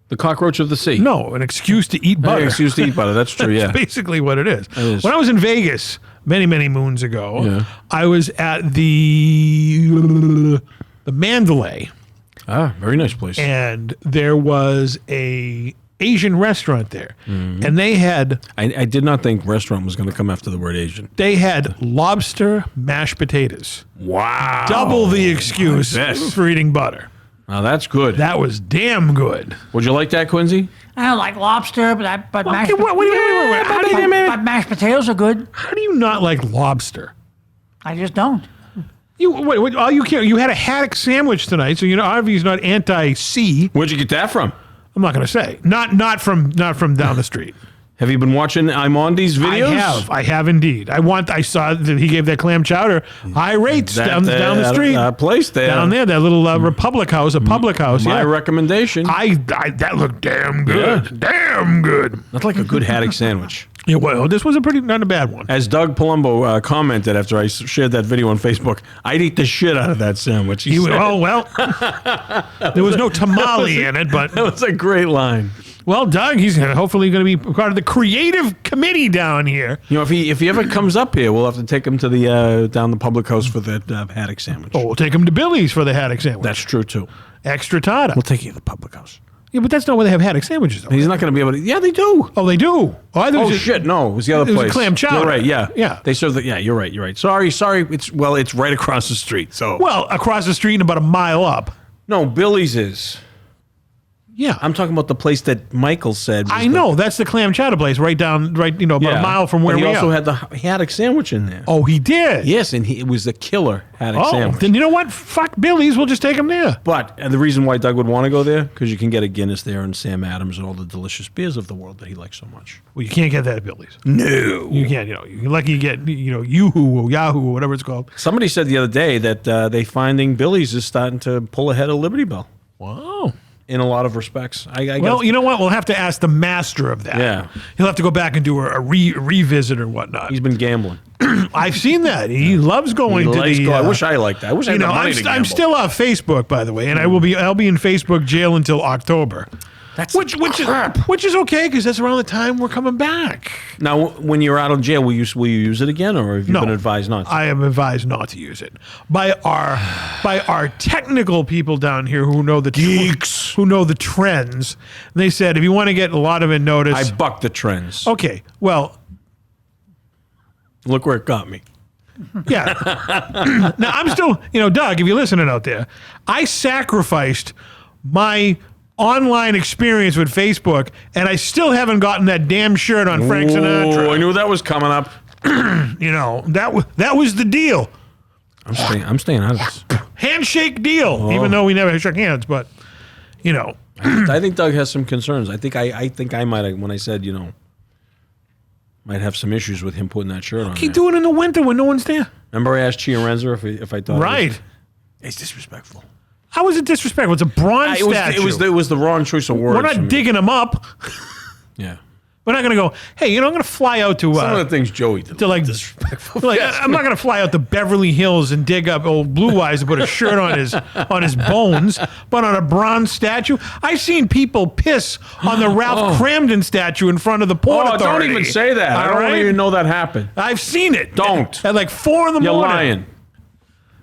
Speaker 4: The cockroach of the sea.
Speaker 2: No, an excuse to eat butter.
Speaker 4: Excuse to eat butter. That's true, yeah.
Speaker 2: That's basically what it is.
Speaker 4: is.
Speaker 2: When I was in Vegas many, many moons ago,
Speaker 4: Yeah.
Speaker 2: I was at the Mandalay,
Speaker 4: Very nice place.
Speaker 2: and there was a Asian restaurant there,
Speaker 4: Mm-hmm.
Speaker 2: and they had
Speaker 4: I did not think restaurant was going to come after the word Asian.
Speaker 2: lobster mashed potatoes.
Speaker 4: Wow.
Speaker 2: Double the excuse
Speaker 4: My best.
Speaker 2: for eating butter.
Speaker 4: Now that's good.
Speaker 2: That was damn good.
Speaker 4: Would you like that, Quincy?
Speaker 3: I don't like lobster, but mashed,
Speaker 2: Okay, wait.
Speaker 3: but mashed potatoes are good.
Speaker 2: How do you not like lobster?
Speaker 3: I just don't.
Speaker 2: Wait, all you care. You had a haddock sandwich tonight, so obviously not anti-C.
Speaker 4: Where'd you get that from?
Speaker 2: I'm not going to say. Not from down the street.
Speaker 4: Have you been watching I'm on these videos?
Speaker 2: I have indeed. I saw that he gave that clam chowder high rates down the street.
Speaker 4: Place there.
Speaker 2: Down there, that little Republic House, a public house.
Speaker 4: My
Speaker 2: Yeah.
Speaker 4: recommendation.
Speaker 2: That looked damn good.
Speaker 4: Yeah.
Speaker 2: Damn good.
Speaker 4: That's like a good haddock sandwich.
Speaker 2: Yeah, well, this was not a bad one.
Speaker 4: As Doug Palumbo commented after I shared that video on Facebook, I'd eat the shit out of that sandwich. He said.
Speaker 2: Oh, well. There was no tamale in it, but...
Speaker 4: That was a great line.
Speaker 2: Well, Doug, he's hopefully going to be part of the creative committee down here.
Speaker 4: If he ever comes up here, we'll have to take him to the down the public house for that haddock sandwich.
Speaker 2: Oh, we'll take him to Billy's for the haddock sandwich.
Speaker 4: That's true too.
Speaker 2: Extra tata.
Speaker 4: We'll take you to the public house.
Speaker 2: Yeah, but that's not where they have haddock sandwiches. Though.
Speaker 4: He's not going to be able to. Yeah, they do.
Speaker 2: Oh, they do.
Speaker 4: Oh shit! No, it was the other
Speaker 2: it was
Speaker 4: place.
Speaker 2: a clam chowder.
Speaker 4: You're right. Yeah,
Speaker 2: Yeah.
Speaker 4: They serve the. Yeah, you're right. You're right. Sorry. It's right across the street. So
Speaker 2: Well, across the street and about a mile up.
Speaker 4: no, Billy's is.
Speaker 2: Yeah,
Speaker 4: I'm talking about the place that Michael said. Was
Speaker 2: I know. That's the clam chowder place about a mile from where
Speaker 4: but
Speaker 2: we
Speaker 4: he also
Speaker 2: are.
Speaker 4: had the haddock sandwich in there.
Speaker 2: Oh, he did?
Speaker 4: Yes, and it was the killer haddock
Speaker 2: Oh,
Speaker 4: sandwich.
Speaker 2: then you know what? Fuck Billy's. We'll just take him there.
Speaker 4: But the reason why Doug would want to go there, because you can get a Guinness there and Sam Adams and all the delicious beers of the world that he likes so much.
Speaker 2: Well, you can't get that at Billy's.
Speaker 4: No.
Speaker 2: You can't. You're lucky you get Yoo-hoo or Yahoo or whatever it's called.
Speaker 4: Somebody said the other day that they finding Billy's is starting to pull ahead of Liberty Bell
Speaker 2: Wow.
Speaker 4: in a lot of respects.
Speaker 2: Well, you know what? We'll have to ask the master of that.
Speaker 4: Yeah.
Speaker 2: He'll have to go back and do a revisit or whatnot.
Speaker 4: he's been gambling.
Speaker 2: I've seen that. He loves going to the.
Speaker 4: I wish I liked that. I wish I had the money to gamble.
Speaker 2: I'm still off Facebook, by the way, and I'll be in Facebook jail until October.
Speaker 4: That's
Speaker 2: Which is okay because that's around the time we're coming back.
Speaker 4: Now, when you're out of jail, will you use it again, or have you been advised not to?
Speaker 2: I am advised not to use it by our technical people down here who know the
Speaker 4: Geeks.
Speaker 2: who know the trends. They said if you want to get a lot of it notice,
Speaker 4: I bucked the trends.
Speaker 2: okay, well,
Speaker 4: Look where it got me.
Speaker 2: yeah. Now I'm still, Doug, if you're listening out there, I sacrificed my online experience with Facebook, and I still haven't gotten that damn shirt on Frank Sinatra.
Speaker 4: Oh, I knew that was coming up.
Speaker 2: That was the deal.
Speaker 4: I'm staying out of this.
Speaker 2: Handshake deal. Even though we never shook hands, but
Speaker 4: I think Doug has some concerns. I think I might have, when I said, might have some issues with him putting that shirt on.
Speaker 2: keep doing it in the winter when no one's there.
Speaker 4: Remember I asked Chiarenza if I thought
Speaker 2: Right.
Speaker 4: it's disrespectful.
Speaker 2: How was it disrespectful? It's a bronze statue.
Speaker 4: It was the wrong choice of words.
Speaker 2: We're not digging them up.
Speaker 4: Yeah.
Speaker 2: We're not going to go, hey, I'm going to fly out to...
Speaker 4: Some of the things Joey did.
Speaker 2: to like
Speaker 4: disrespectful.
Speaker 2: I'm not going to fly out to Beverly Hills and dig up old Blue Eyes and put a shirt on his bones, but on a bronze statue. I've seen people piss on the Ralph Cramden statue in front of the Port Authority.
Speaker 4: Don't even say that. I don't even know that happened.
Speaker 2: I've seen it.
Speaker 4: Don't.
Speaker 2: At like 4 in the
Speaker 4: You're
Speaker 2: morning.
Speaker 4: lying.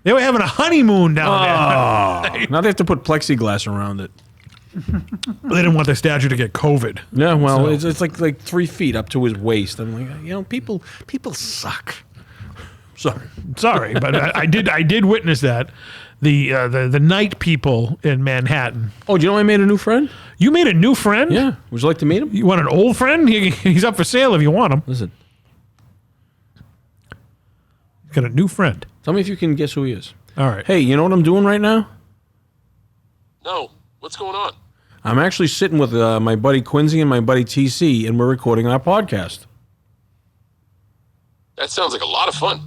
Speaker 2: They were having a honeymoon down there.
Speaker 4: Now they have to put plexiglass around it.
Speaker 2: They didn't want the statue to get COVID.
Speaker 4: Yeah, well, it's like 3 feet up to his waist. I'm like, people suck.
Speaker 2: Sorry, but I did witness that. The night people in Manhattan.
Speaker 4: Oh, do you know I made a new friend?
Speaker 2: You made a new friend?
Speaker 4: Yeah. Would you like to meet him?
Speaker 2: You want an old friend? He's up for sale if you want him.
Speaker 4: Listen,
Speaker 2: He's got a new friend.
Speaker 4: tell me if you can guess who he is.
Speaker 2: All right.
Speaker 4: Hey, you know what I'm doing right now?
Speaker 5: No. What's going on?
Speaker 4: I'm actually sitting with my buddy Quincy and my buddy TC, and we're recording our podcast.
Speaker 5: That sounds like a lot of fun.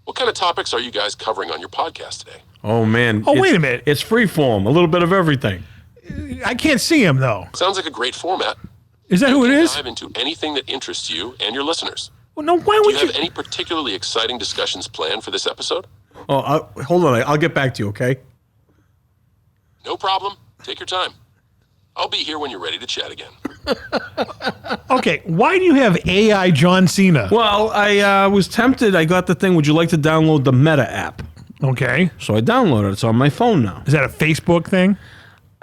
Speaker 5: What kind of topics are you guys covering on your podcast today?
Speaker 4: Oh, man.
Speaker 2: Oh, wait a minute.
Speaker 4: It's freeform, a little bit of everything.
Speaker 2: I can't see him, though.
Speaker 5: Sounds like a great format.
Speaker 2: Is that who it is?
Speaker 5: Dive into anything that interests you and your listeners.
Speaker 2: Well, no, why
Speaker 5: Do
Speaker 2: would
Speaker 5: you
Speaker 2: you?
Speaker 5: have any particularly exciting discussions planned for this episode?
Speaker 4: Oh, hold on. I'll get back to you, okay?
Speaker 5: No problem. Take your time. I'll be here when you're ready to chat again.
Speaker 2: Okay, why do you have AI John Cena?
Speaker 4: Well, I was tempted. I got the thing, would you like to download the Meta app?
Speaker 2: Okay,
Speaker 4: So I downloaded it. It's on my phone now.
Speaker 2: is that a Facebook thing?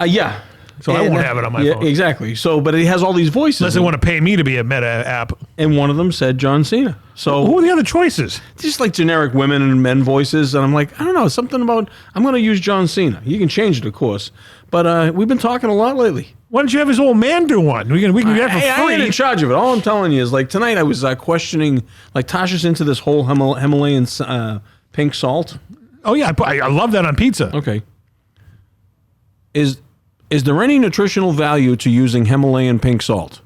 Speaker 4: Yeah.
Speaker 2: So I won't have it on my phone.
Speaker 4: Exactly. So, but it has all these voices.
Speaker 2: Unless they want to pay me to be a Meta app.
Speaker 4: And one of them said John Cena. So
Speaker 2: Who are the other choices?
Speaker 4: just like generic women and men voices. And I'm like, I don't know, something about, I'm going to use John Cena. You can change it, of course. But we've been talking a lot lately.
Speaker 2: Why don't you have his old man do one? We can get it for
Speaker 4: Hey, I ain't in
Speaker 2: free.
Speaker 4: charge of it. All I'm telling you is, like, tonight I was questioning, like, Tasha's into this whole Himalayan pink salt.
Speaker 2: Oh yeah, I love that on pizza.
Speaker 4: Okay. Is there any nutritional value to using Himalayan pink salt?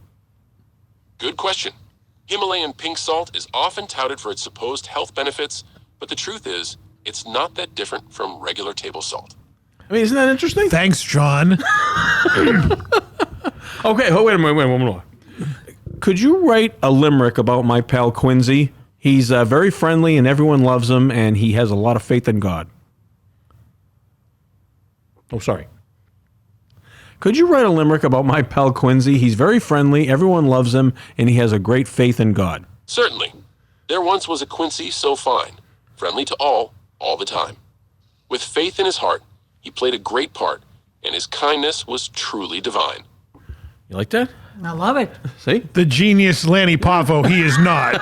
Speaker 5: Good question. Himalayan pink salt is often touted for its supposed health benefits, but the truth is, it's not that different from regular table salt.
Speaker 4: I mean, isn't that interesting?
Speaker 2: Thanks, John.
Speaker 4: Okay, wait a minute, one more. Could you write a limerick about my pal Quincy? He's very friendly and everyone loves him, and he has a lot of faith in God. Oh, sorry. Could you write a limerick about my pal Quincy? He's very friendly, everyone loves him, and he has a great faith in God.
Speaker 5: Certainly. There once was a Quincy so fine, friendly to all the time. With faith in his heart, he played a great part, and his kindness was truly divine.
Speaker 4: You like that?
Speaker 3: I love it.
Speaker 4: See?
Speaker 2: The genius Lanny Poffo, he is not.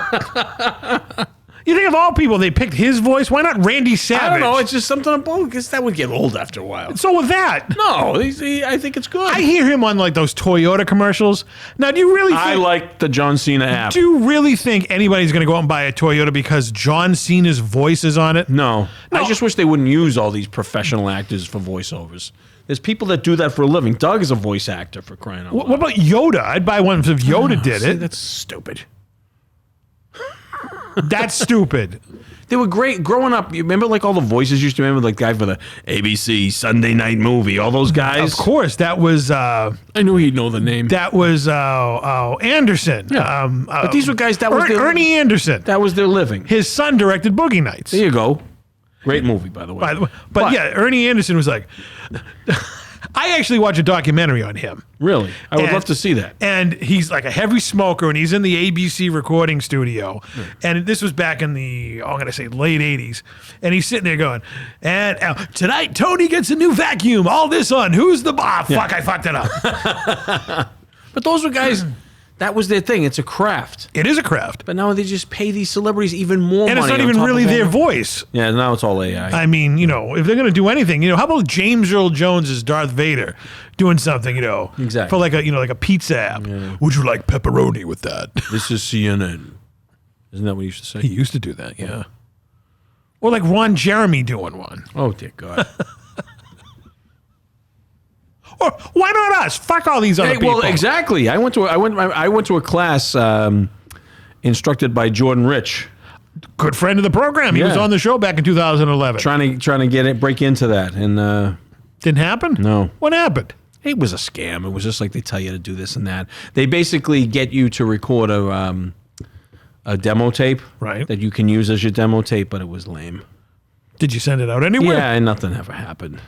Speaker 2: You think of all people, they picked his voice. Why not Randy Savage?
Speaker 4: I don't know. It's just something about, because that would get old after a while.
Speaker 2: So with that,
Speaker 4: No, I think it's good.
Speaker 2: I hear him on like those Toyota commercials. Now, do you really think,
Speaker 4: I like the John Cena app.
Speaker 2: do you really think anybody's going to go out and buy a Toyota because John Cena's voice is on it?
Speaker 4: No. I just wish they wouldn't use all these professional actors for voiceovers. There's people that do that for a living. Doug is a voice actor, for crying out loud.
Speaker 2: What about Yoda? I'd buy one if Yoda did
Speaker 4: See,
Speaker 2: it.
Speaker 4: that's stupid.
Speaker 2: That's stupid.
Speaker 4: They were great growing up. You remember, like, all the voices you used to remember, like, guy for the ABC Sunday Night Movie, all those guys?
Speaker 2: Of course, that was
Speaker 4: I knew he'd know the name.
Speaker 2: Anderson.
Speaker 4: Yeah. But these were guys that was their,
Speaker 2: Ernie Anderson.
Speaker 4: that was their living.
Speaker 2: His son directed Boogie Nights.
Speaker 4: There you go. Great movie, by the way.
Speaker 2: By the way, but yeah, Ernie Anderson was like. I actually watched a documentary on him.
Speaker 4: Really? I would
Speaker 2: And-
Speaker 4: love to see that.
Speaker 2: And he's like a heavy smoker, and he's in the ABC recording studio. And this was back in the, I'm going to say late 80s. And he's sitting there going, and tonight Tony gets a new vacuum. All this on Who's the Boss? Fuck, I fucked it up.
Speaker 4: But those were guys, that was their thing. It's a craft.
Speaker 2: It is a craft.
Speaker 4: But now they just pay these celebrities even more money.
Speaker 2: And it's not
Speaker 4: on
Speaker 2: even
Speaker 4: top
Speaker 2: really
Speaker 4: of all
Speaker 2: their
Speaker 4: the-
Speaker 2: voice.
Speaker 4: Yeah, now it's all AI.
Speaker 2: I mean, if they're going to do anything, how about James Earl Jones as Darth Vader doing something,
Speaker 4: Exactly.
Speaker 2: for like a pizza app. Would you like pepperoni with that?
Speaker 4: This is CNN. Isn't that what you used to
Speaker 2: He
Speaker 4: say?
Speaker 2: used to do that, yeah. Or like Ron Jeremy doing one.
Speaker 4: Oh, dear God.
Speaker 2: Or why not us? Fuck all these other
Speaker 4: Hey,
Speaker 2: people.
Speaker 4: well, exactly. I went to a class instructed by Jordan Rich,
Speaker 2: Good friend of the program. He was
Speaker 4: Yeah.
Speaker 2: on the show back in 2011.
Speaker 4: trying to break into that, and
Speaker 2: Didn't happen?
Speaker 4: No.
Speaker 2: What happened?
Speaker 4: it was a scam. It was just like they tell you to do this and that. They basically get you to record a demo tape,
Speaker 2: Right.
Speaker 4: that you can use as your demo tape, but it was lame.
Speaker 2: Did you send it out anywhere?
Speaker 4: Yeah, and nothing ever happened.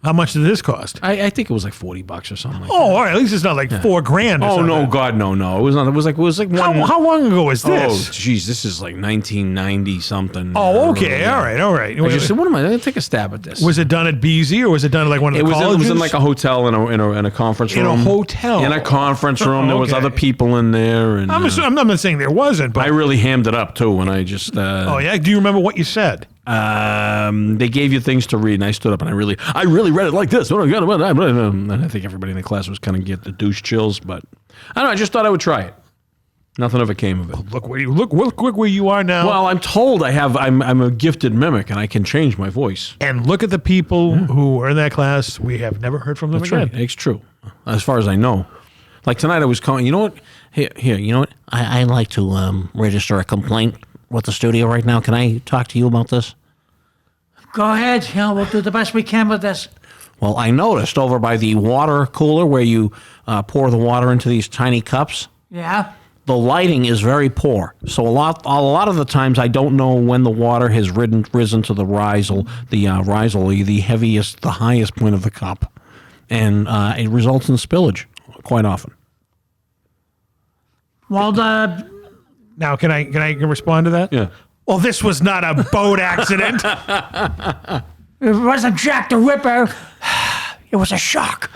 Speaker 2: How much did this cost?
Speaker 4: I think it was like $40 or something. Like
Speaker 2: Oh, all right. At least it's not like $4,000 or
Speaker 4: that. Oh
Speaker 2: something.
Speaker 4: no, God, no. It was not. It was like one.
Speaker 2: How long ago was
Speaker 4: Oh,
Speaker 2: this?
Speaker 4: geez, this is like 1990 something.
Speaker 2: Oh, okay. All right.
Speaker 4: I just said, what am I? I'm gonna take a stab at this.
Speaker 2: Was it done at BZ or was it done at like one of
Speaker 4: It
Speaker 2: the
Speaker 4: was,
Speaker 2: colleges?
Speaker 4: it was in like a hotel in a conference
Speaker 2: In a
Speaker 4: room.
Speaker 2: hotel?
Speaker 4: In a conference room. There was
Speaker 2: Okay.
Speaker 4: other people in there, and
Speaker 2: I'm not saying there wasn't, but
Speaker 4: I really hammed it up too when I just.
Speaker 2: oh yeah. Do you remember what you said?
Speaker 4: They gave you things to read, and I stood up and I really read it like this. And I think everybody in the class was kind of get the douche chills, but I don't know. I just thought I would try it. Nothing ever came of it.
Speaker 2: Look where you are now.
Speaker 4: Well, I'm told I'm a gifted mimic and I can change my voice.
Speaker 2: And look at the people who were in that class. We have never heard from them
Speaker 4: That's
Speaker 2: again.
Speaker 4: right. It's true. As far as I know. Like tonight I was calling, you know what? Here, you know what?
Speaker 6: I'd like to register a complaint. with the studio right now. Can I talk to you about this?
Speaker 3: Go ahead. We'll do the best we can with this.
Speaker 6: Well, I noticed over by the water cooler where you pour the water into these tiny cups,
Speaker 3: Yeah.
Speaker 6: the lighting is very poor. So a lot of the times I don't know when the water has risen to the risal, the highest point of the cup, and it results in spillage quite often.
Speaker 3: Well,
Speaker 2: Now, can I respond to that?
Speaker 4: Yeah.
Speaker 2: Well, this was not a boat accident.
Speaker 3: it wasn't Jack the Ripper. It was a shock.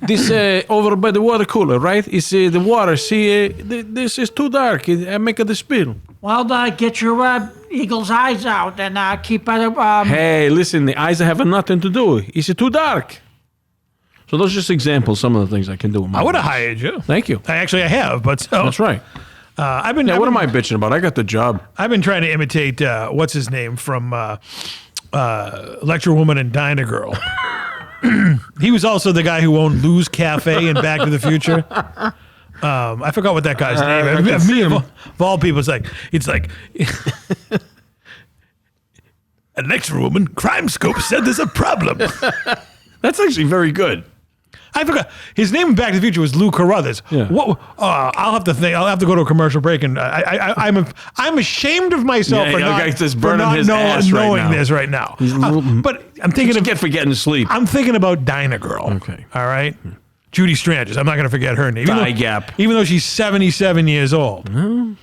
Speaker 4: This over by the water cooler, right? Is the water? See, this is too dark. I make the spill.
Speaker 3: Well, get your eagle's eyes out and keep it.
Speaker 4: Hey, listen, the eyes have nothing to do. Is it too dark? So those are just examples. Some of the things I can do. With my
Speaker 2: I would have
Speaker 4: voice.
Speaker 2: hired you.
Speaker 4: Thank you.
Speaker 2: I have, but so,
Speaker 4: That's right.
Speaker 2: I've been.
Speaker 4: Yeah,
Speaker 2: I've
Speaker 4: what
Speaker 2: been,
Speaker 4: am I bitching about? I got the job.
Speaker 2: I've been trying to imitate what's his name from Lecture Woman and Diner Girl. He was also the guy who owned Lou's Cafe in Back to the Future. I forgot what that guy's name. Of all people, it's like a lecture woman. Crime Scope said there's a problem.
Speaker 4: That's actually very good.
Speaker 2: I forgot his name in Back to the Future was Lou Carruthers.
Speaker 4: Yeah.
Speaker 2: What? I'll have to think. I'll have to go to a commercial break, and I'm ashamed of myself for
Speaker 4: the
Speaker 2: not,
Speaker 4: guy's just
Speaker 2: for
Speaker 4: burning
Speaker 2: not
Speaker 4: his ass right
Speaker 2: knowing
Speaker 4: now.
Speaker 2: this right now. But I'm thinking
Speaker 4: What you
Speaker 2: of
Speaker 4: get for getting to sleep?
Speaker 2: I'm thinking about Dinah Girl.
Speaker 4: Okay.
Speaker 2: All right. Judy Strangers. I'm not going to forget her name.
Speaker 4: Even
Speaker 2: though she's 77 years old.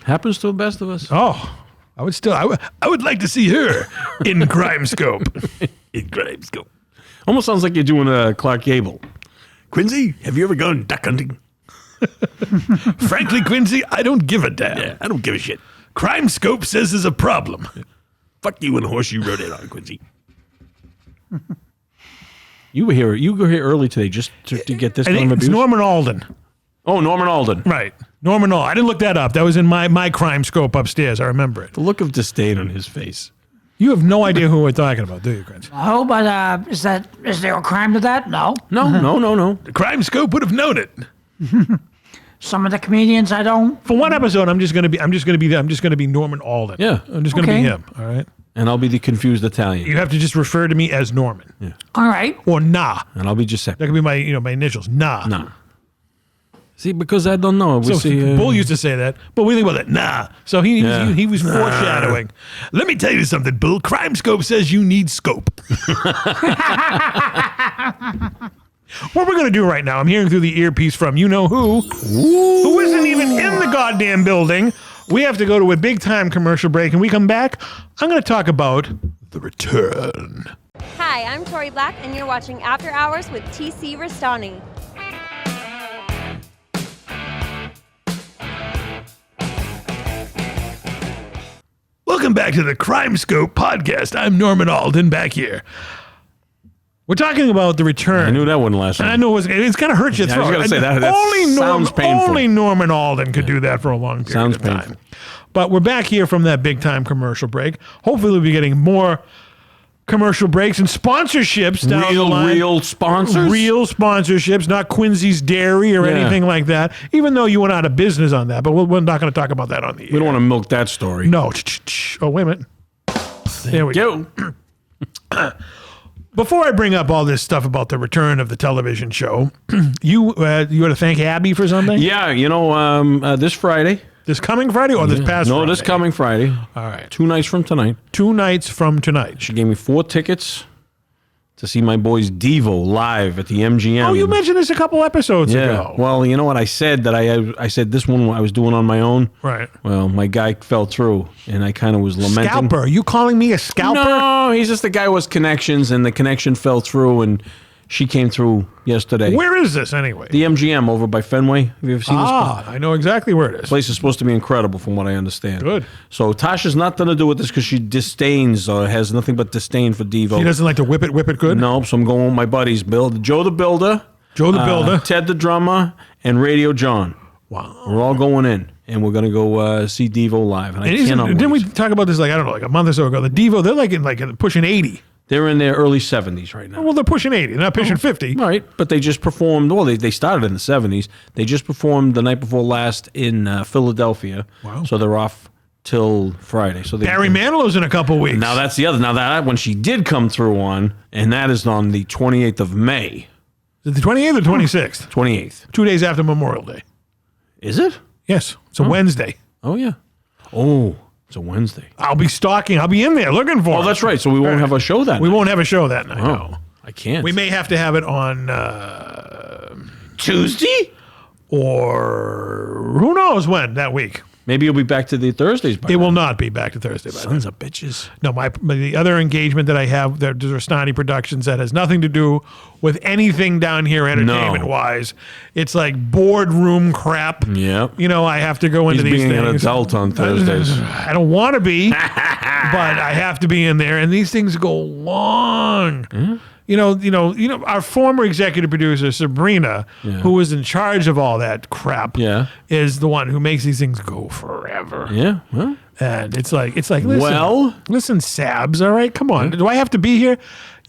Speaker 4: Happens to the best of us.
Speaker 2: Oh, I would like to see her in Crime Scope.
Speaker 4: In Crime Scope. Almost sounds like you're doing Clark Gable. Quincy, have you ever gone duck hunting?
Speaker 2: Frankly, Quincy, I don't give a damn.
Speaker 4: Yeah, I don't give a shit.
Speaker 2: Crime Scope says there's a problem.
Speaker 4: Fuck you and the horse you rode it on, Quincy. You were here early today just to get this
Speaker 2: I
Speaker 4: kind
Speaker 2: think
Speaker 4: of
Speaker 2: it's
Speaker 4: abuse?
Speaker 2: Norman Alden.
Speaker 4: Oh, Norman Alden.
Speaker 2: Right. Norman Alden. I didn't look that up. That was in my Crime Scope upstairs. I remember it.
Speaker 4: The look of disdain on his face.
Speaker 2: You have no idea who we're talking about, do you, Quincy?
Speaker 3: Oh, but is there a crime to that? No.
Speaker 4: No.
Speaker 2: The Crime Scope would have known it.
Speaker 3: Some of the comedians I don't.
Speaker 2: For one episode, I'm just gonna be Norman Alden.
Speaker 4: Yeah.
Speaker 2: I'm just gonna be
Speaker 3: Okay.
Speaker 2: him. All right.
Speaker 4: And I'll be the confused Italian.
Speaker 2: You have to just refer to me as Norman
Speaker 3: All right.
Speaker 2: or Nah.
Speaker 4: And I'll be Giuseppe.
Speaker 2: That could be my initials. Nah.
Speaker 4: Nah. See, because I don't know.
Speaker 2: So Bull used to say that, but we think about that. Nah. So he was foreshadowing. Let me tell you something, Bull. Crime Scope says you need scope. What we're going to do right now, I'm hearing through the earpiece from who isn't even in the goddamn building. We have to go to a big time commercial break, and we come back. I'm going to talk about the return.
Speaker 7: Hi, I'm Tori Black, and you're watching After Hours with TC Restani.
Speaker 2: Welcome back to the Crime Scope podcast. I'm Norman Alden back here. We're talking about the return.
Speaker 4: I knew that one last
Speaker 2: And I
Speaker 4: time.
Speaker 2: know it's going to hurt your
Speaker 4: Yeah, I
Speaker 2: throat.
Speaker 4: was gonna say that sounds painful.
Speaker 2: Only Norman Alden could do that for a long period
Speaker 4: Sounds
Speaker 2: of time.
Speaker 4: painful.
Speaker 2: But we're back here from that big time commercial break. Hopefully, we'll be getting more commercial breaks and sponsorships down the line.
Speaker 4: Real sponsors?
Speaker 2: Real sponsorships, not Quincy's Dairy or
Speaker 4: Yeah.
Speaker 2: anything like that. Even though you went out of business on that, but we're not going to talk about that on the air.
Speaker 4: We don't want to milk that story.
Speaker 2: No. Oh, wait a minute. There we go. Before I bring up all this stuff about the return of the television show, you want to thank Abby for something?
Speaker 4: Yeah, this Friday.
Speaker 2: This coming Friday or this past Friday?
Speaker 4: No, this coming Friday.
Speaker 2: All right.
Speaker 4: 2 nights from tonight.
Speaker 2: 2 nights from tonight.
Speaker 4: She gave me 4 tickets to see my boys Devo live at the MGM.
Speaker 2: Oh, you mentioned this a couple episodes
Speaker 4: Yeah.
Speaker 2: ago.
Speaker 4: Well, you know what I said that I said this one I was doing on my own.
Speaker 2: Right.
Speaker 4: Well, my guy fell through, and I kind of was lamenting.
Speaker 2: Scalper. Are you calling me a scalper?
Speaker 4: No, he's just the guy with connections, and the connection fell through, and she came through yesterday.
Speaker 2: Where is this anyway?
Speaker 4: The MGM over by Fenway. Have you ever seen this place?
Speaker 2: I know exactly where it is.
Speaker 4: Place is supposed to be incredible, from what I understand.
Speaker 2: Good.
Speaker 4: So Tasha's not going to do with this because she disdains or has nothing but disdain for Devo.
Speaker 2: He doesn't like to whip it good?
Speaker 4: No, so I'm going with my buddies, Joe the Builder, Ted the Drummer, and Radio John.
Speaker 2: Wow.
Speaker 4: We're all going in, and we're going to go see Devo live. And I cannot
Speaker 2: Didn't we
Speaker 4: wait.
Speaker 2: talk about this like a month or so ago? The Devo, they're like pushing 80.
Speaker 4: They're in their early 70s right now.
Speaker 2: Well, they're pushing 80. They're not pushing 50.
Speaker 4: Right, but they just performed. Well, they started in the 70s. They just performed the night before last in Philadelphia.
Speaker 2: Wow.
Speaker 4: So they're off till Friday. So
Speaker 2: Barry Manilow's in a couple weeks.
Speaker 4: Now that's the other. Now that one she did come through on, and that is on the 28th of May.
Speaker 2: Is it the 28th or 26th?
Speaker 4: 28th.
Speaker 2: 2 days after Memorial Day.
Speaker 4: Is it?
Speaker 2: Yes, it's a Wednesday.
Speaker 4: Oh yeah. Oh, it's a Wednesday.
Speaker 2: I'll be stalking. I'll be in there looking for it.
Speaker 4: Oh, that's right. So we won't have a show that
Speaker 2: We
Speaker 4: night.
Speaker 2: won't have a show that night.
Speaker 4: Oh,
Speaker 2: No.
Speaker 4: I can't.
Speaker 2: We may have to have it on
Speaker 4: Tuesday?
Speaker 2: or who knows when that week.
Speaker 4: Maybe you'll be back to the Thursdays by
Speaker 2: It will not be back to Thursday. By then.
Speaker 4: Sons of bitches.
Speaker 2: No, the other engagement that I have, there's Restani Productions, that has nothing to do with anything down here entertainment-wise. It's like boardroom crap.
Speaker 4: Yep.
Speaker 2: You know, I have to go into
Speaker 4: He's
Speaker 2: these
Speaker 4: being an
Speaker 2: things.
Speaker 4: adult on Thursdays.
Speaker 2: I don't want to be, but I have to be in there, and these things go long.
Speaker 4: Mm-hmm.
Speaker 2: You know, our former executive producer, Sabrina, who was in charge of all that crap, is the one who makes these things go forever.
Speaker 4: Yeah. Well,
Speaker 2: And it's like, listen,
Speaker 4: Well?
Speaker 2: listen, Sabs, all right, come on. Do I have to be here?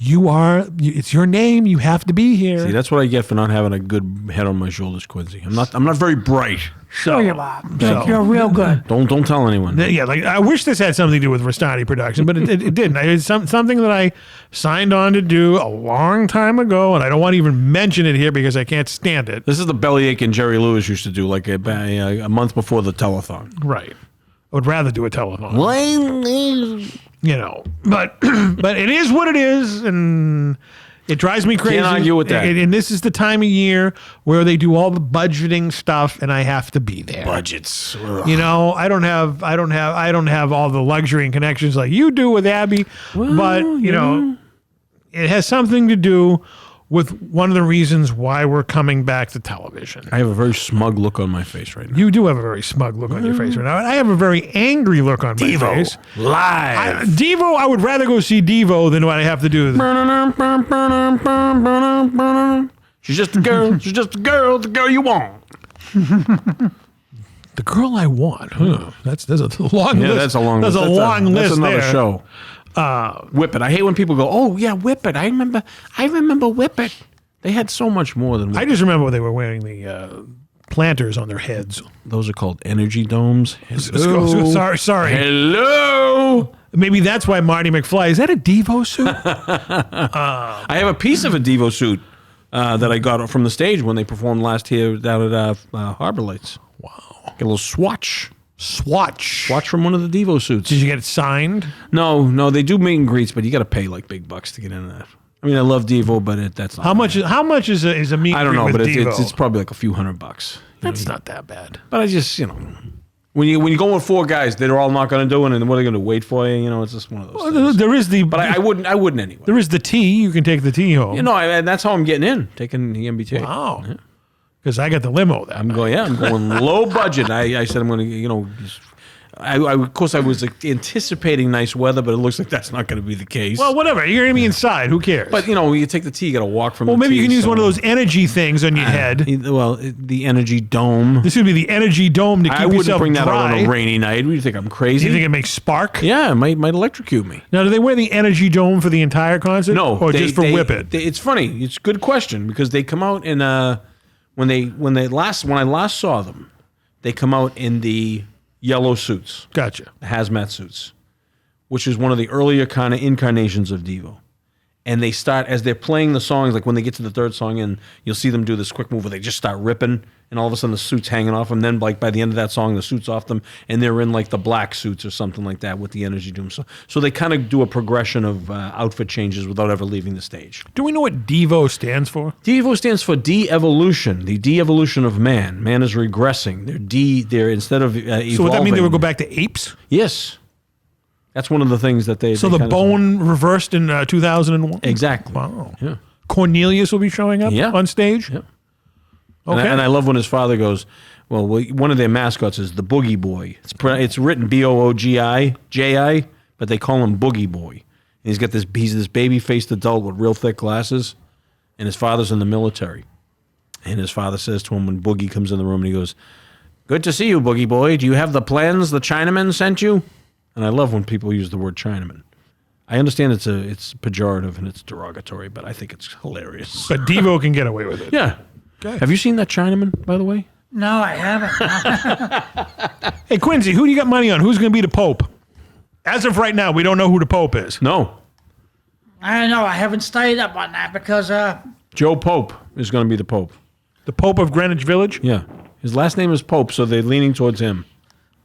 Speaker 2: It's your name. You have to be here.
Speaker 4: see, that's what I get for not having a good head on my shoulders, Quincy. I'm not very bright.
Speaker 3: Show you, Bob. You're real good.
Speaker 4: Don't tell anyone.
Speaker 2: Yeah, like I wish this had something to do with Restani Production, but it didn't. It's something that I signed on to do a long time ago, and I don't want to even mention it here because I can't stand it.
Speaker 4: This is the bellyache and Jerry Lewis used to do like a month before the telethon.
Speaker 2: Right. I would rather do a telethon. You know, but it is what it is, and it drives me crazy.
Speaker 4: Can't argue with that.
Speaker 2: And this is the time of year where they do all the budgeting stuff, and I have to be there.
Speaker 4: Budgets. Ugh.
Speaker 2: You know, I don't have all the luxury and connections like you do with Abby, but you know, it has something to do with one of the reasons why we're coming back to television.
Speaker 4: I have a very smug look on my face right now.
Speaker 2: You do have a very smug look on your face right now. I have a very angry look on my face.
Speaker 4: Live.
Speaker 2: Devo, I would rather go see Devo than what I have to do.
Speaker 4: She's just a girl. She's just a girl. The girl you want.
Speaker 2: The girl I want. Huh. There's a long list.
Speaker 4: That's a long
Speaker 2: There's
Speaker 4: list.
Speaker 2: a long list.
Speaker 4: That's another
Speaker 2: there.
Speaker 4: show. Whip It. I hate when people go, "Oh yeah, Whip It." I remember Whip It. They had so much more than.
Speaker 2: I just remember they were wearing the planters on their heads.
Speaker 4: Those are called energy domes.
Speaker 2: Sorry.
Speaker 4: Hello.
Speaker 2: Maybe that's why Marty McFly. Is that a Devo suit?
Speaker 4: I have a piece of a Devo suit that I got from the stage when they performed last here down at Harbor Lights. Wow. Get a little swatch from one of the Devo suits.
Speaker 2: Did you get it signed?
Speaker 4: No, they do meet and greets, but you got to pay like big bucks to get into that. I mean, I love Devo, but that's not
Speaker 2: How much is a meet?
Speaker 4: I don't know,
Speaker 2: with
Speaker 4: but
Speaker 2: Devo?
Speaker 4: it's probably like a few $100.
Speaker 2: That's not that bad.
Speaker 4: But I just, when you go with four guys, they're all not going to do it, and what are they going to wait for you? It's just one of those things.
Speaker 2: There is the.
Speaker 4: But I wouldn't anyway.
Speaker 2: There is the tea. You can take the tea home.
Speaker 4: And that's how I'm getting in, taking the MBT.
Speaker 2: Wow. Because I got the limo.
Speaker 4: I'm going low budget. I said I'm going to, of course I was anticipating nice weather, but it looks like that's not going to be the case.
Speaker 2: Well, whatever. You're going to be inside. Who cares?
Speaker 4: But when you take the tea, you got to walk from.
Speaker 2: Well,
Speaker 4: the
Speaker 2: maybe
Speaker 4: tea
Speaker 2: you can use one of
Speaker 4: somewhere.
Speaker 2: those energy things on your head.
Speaker 4: Well, the energy dome.
Speaker 2: This would be the energy dome to keep
Speaker 4: I wouldn't
Speaker 2: yourself
Speaker 4: bring that
Speaker 2: dry.
Speaker 4: out on a rainy night. You think I'm
Speaker 2: Do
Speaker 4: crazy?
Speaker 2: you think it makes spark?
Speaker 4: Yeah, it might electrocute me.
Speaker 2: Now, do they wear the energy dome for the entire concert?
Speaker 4: No,
Speaker 2: or just for Whip It?
Speaker 4: It's funny. It's a good question because they come out in when I last saw them, they come out in the yellow suits,
Speaker 2: Gotcha.
Speaker 4: the hazmat suits, which is one of the earlier kind of incarnations of Devo. And they start, as they're playing the songs, like when they get to the third song, and you'll see them do this quick move where they just start ripping, and all of a sudden the suit's hanging off them. Then, like by the end of that song, the suit's off them, and they're in like the black suits or something like that with the energy doom. So they kind of do a progression of outfit changes without ever leaving the stage.
Speaker 2: Do we know what Devo stands for?
Speaker 4: Devo stands for de-evolution, the de-evolution of man. Man is regressing. They're instead of evolving.
Speaker 2: So would that mean they would go back to apes?
Speaker 4: Yes. That's one of the things that they.
Speaker 2: So
Speaker 4: they
Speaker 2: the
Speaker 4: kind of-
Speaker 2: bone reversed in 2001?
Speaker 4: Exactly.
Speaker 2: Wow.
Speaker 4: Yeah.
Speaker 2: Cornelius will be showing up on stage?
Speaker 4: Yeah.
Speaker 2: Okay.
Speaker 4: And I love when his father goes, well, one of their mascots is the Boogie Boy. It's written Boogi, but they call him Boogie Boy. And he's this baby-faced adult with real thick glasses, and his father's in the military. And his father says to him when Boogie comes in the room, and he goes, "Good to see you, Boogie Boy. Do you have the plans the Chinaman sent you?" And I love when people use the word Chinaman. I understand it's pejorative and it's derogatory, but I think it's hilarious.
Speaker 2: But Devo can get away with it.
Speaker 4: Yeah.
Speaker 2: Okay.
Speaker 4: Have you seen that Chinaman, by the way?
Speaker 3: No, I haven't.
Speaker 2: Hey, Quincy, who do you got money on? Who's going to be the Pope? As of right now, we don't know who the Pope is.
Speaker 4: No.
Speaker 3: I don't know. I haven't studied up on that because
Speaker 4: Joe Pope is going to be the Pope.
Speaker 2: The Pope of Greenwich Village?
Speaker 4: Yeah. His last name is Pope, so they're leaning towards him.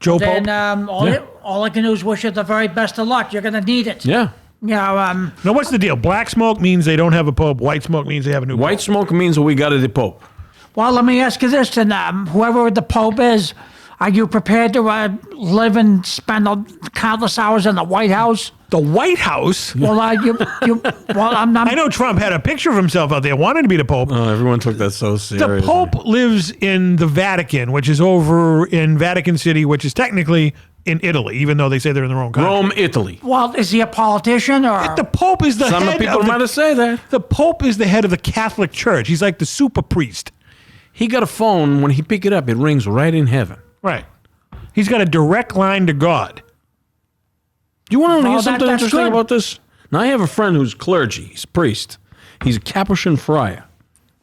Speaker 2: Joe Pope?
Speaker 3: then all I can do is wish you the very best of luck. You're going to need it.
Speaker 4: Yeah.
Speaker 3: Yeah.
Speaker 2: Now, what's the deal? Black smoke means they don't have a Pope. White smoke means they have a new
Speaker 4: White
Speaker 2: Pope.
Speaker 4: smoke means that we got the Pope.
Speaker 3: Well, let me ask you this, then. Whoever the Pope is, are you prepared to live and spend countless hours in the White House?
Speaker 2: The White House?
Speaker 3: Well, I'm
Speaker 2: I know Trump had a picture of himself out there, wanted to be the Pope.
Speaker 4: Oh, everyone took that so serious.
Speaker 2: The Pope lives in the Vatican, which is over in Vatican City, which is technically in Italy, even though they say they're in their own country.
Speaker 4: Rome, Italy.
Speaker 3: Well, is he a politician or?
Speaker 2: The Pope is the
Speaker 4: Some
Speaker 2: head
Speaker 4: people
Speaker 2: of
Speaker 4: might have said that.
Speaker 2: the Pope is the head of the Catholic Church. He's like the super priest.
Speaker 4: He got a phone. When he pick it up, it rings right in heaven.
Speaker 2: Right. He's got a direct line to God.
Speaker 4: Do you want to
Speaker 3: Oh,
Speaker 4: hear something
Speaker 3: that's
Speaker 4: interesting
Speaker 3: good.
Speaker 4: about this? Now, I have a friend who's clergy. He's a priest. He's a Capuchin friar.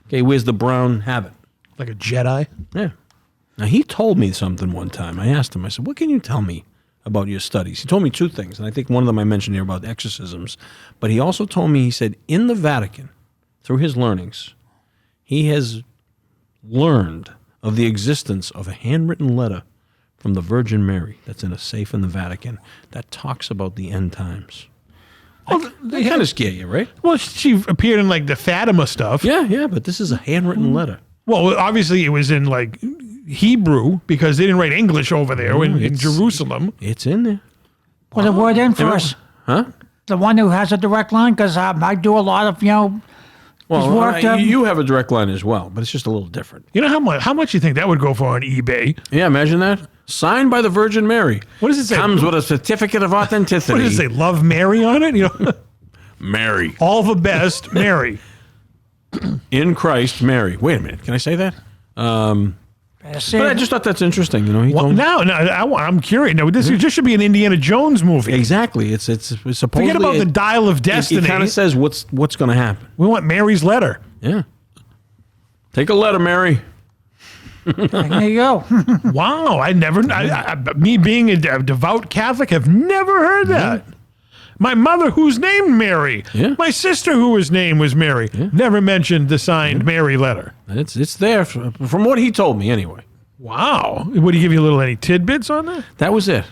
Speaker 4: Okay, he wears the brown habit.
Speaker 2: Like a Jedi.
Speaker 4: Yeah. Now, he told me something one time. I asked him, I said, what can you tell me about your studies? He told me two things, and I think one of them I mentioned here about exorcisms. But he also told me, he said, in the Vatican, through his learnings, he has learned of the existence of a handwritten letter from the Virgin Mary that's in a safe in the Vatican that talks about the end times.
Speaker 2: Well,
Speaker 4: They kind of scare you, right?
Speaker 2: well, she appeared in like the Fatima stuff.
Speaker 4: Yeah, but this is a handwritten letter.
Speaker 2: Well, obviously it was in like Hebrew because they didn't write English over there in
Speaker 4: it's-
Speaker 2: Jerusalem.
Speaker 4: It's in there.
Speaker 3: Put a word in for us.
Speaker 4: Huh?
Speaker 3: The one who has a direct line, because I do a lot of,
Speaker 4: Well,
Speaker 3: He's worked,
Speaker 4: you have a direct line as well, but it's just a little different.
Speaker 2: You know how much you think that would go for on eBay?
Speaker 4: Yeah, imagine that. Signed by the Virgin Mary.
Speaker 2: What does it say?
Speaker 4: Comes with a certificate of authenticity.
Speaker 2: What does it say? Love Mary on it? You know,
Speaker 4: Mary.
Speaker 2: all the best, Mary.
Speaker 4: In Christ, Mary. Wait a minute. Can I say that? But I just thought that's interesting. You know, he
Speaker 2: Well,
Speaker 4: told me.
Speaker 2: no, I'm curious. No, this should be an Indiana Jones movie.
Speaker 4: Exactly. It's supposedly.
Speaker 2: Forget about the dial of
Speaker 4: It
Speaker 2: destiny.
Speaker 4: kind of says what's going to happen.
Speaker 2: We want Mary's letter.
Speaker 4: Yeah. Take a letter, Mary.
Speaker 3: there you go.
Speaker 2: Wow, me being a devout Catholic, have never heard that. My mother, who's named Mary.
Speaker 4: Yeah.
Speaker 2: My sister, whose name was Mary, never mentioned the signed Mary letter.
Speaker 4: It's there from what he told me anyway.
Speaker 2: Wow. Would he give you any tidbits on that?
Speaker 4: That was it.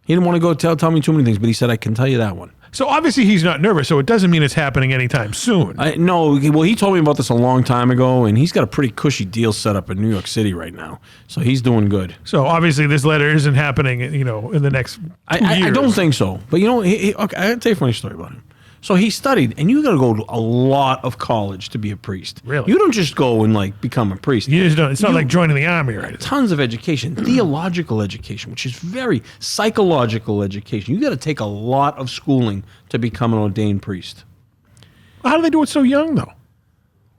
Speaker 4: He didn't want to go tell me too many things, but he said I can tell you that one.
Speaker 2: So obviously he's not nervous, so it doesn't mean it's happening anytime soon.
Speaker 4: No, well, he told me about this a long time ago, and he's got a pretty cushy deal set up in New York City right now. So he's doing good.
Speaker 2: So obviously this letter isn't happening, in the next 2 years.
Speaker 4: I don't think so. But okay, I gotta tell you a funny story about him. So he studied, and you got to go to a lot of college to be a priest.
Speaker 2: Really?
Speaker 4: You don't just go and become a priest.
Speaker 2: You just don't. It's not like joining the army or anything.
Speaker 4: Tons of education, theological education, which is very psychological education. You got to take a lot of schooling to become an ordained priest.
Speaker 2: How do they do it so young, though?
Speaker 4: What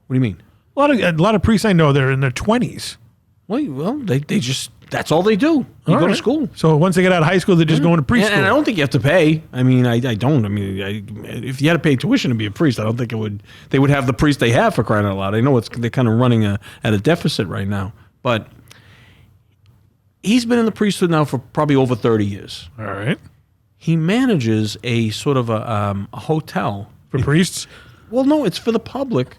Speaker 4: do you mean?
Speaker 2: A lot of priests I know, they're in their 20s.
Speaker 4: Well, they just, that's all they do. You
Speaker 2: All
Speaker 4: go to
Speaker 2: right.
Speaker 4: school.
Speaker 2: So once they get out of high school, they're just going to preschool.
Speaker 4: And I don't think you have to pay. I mean, I don't. I mean, if you had to pay tuition to be a priest, I don't think they would have the priest they have, for crying out loud. I know they're kind of running at a deficit right now. But he's been in the priesthood now for probably over 30 years.
Speaker 2: All right.
Speaker 4: He manages a sort of a hotel.
Speaker 2: For priests?
Speaker 4: Well, no, it's for the public.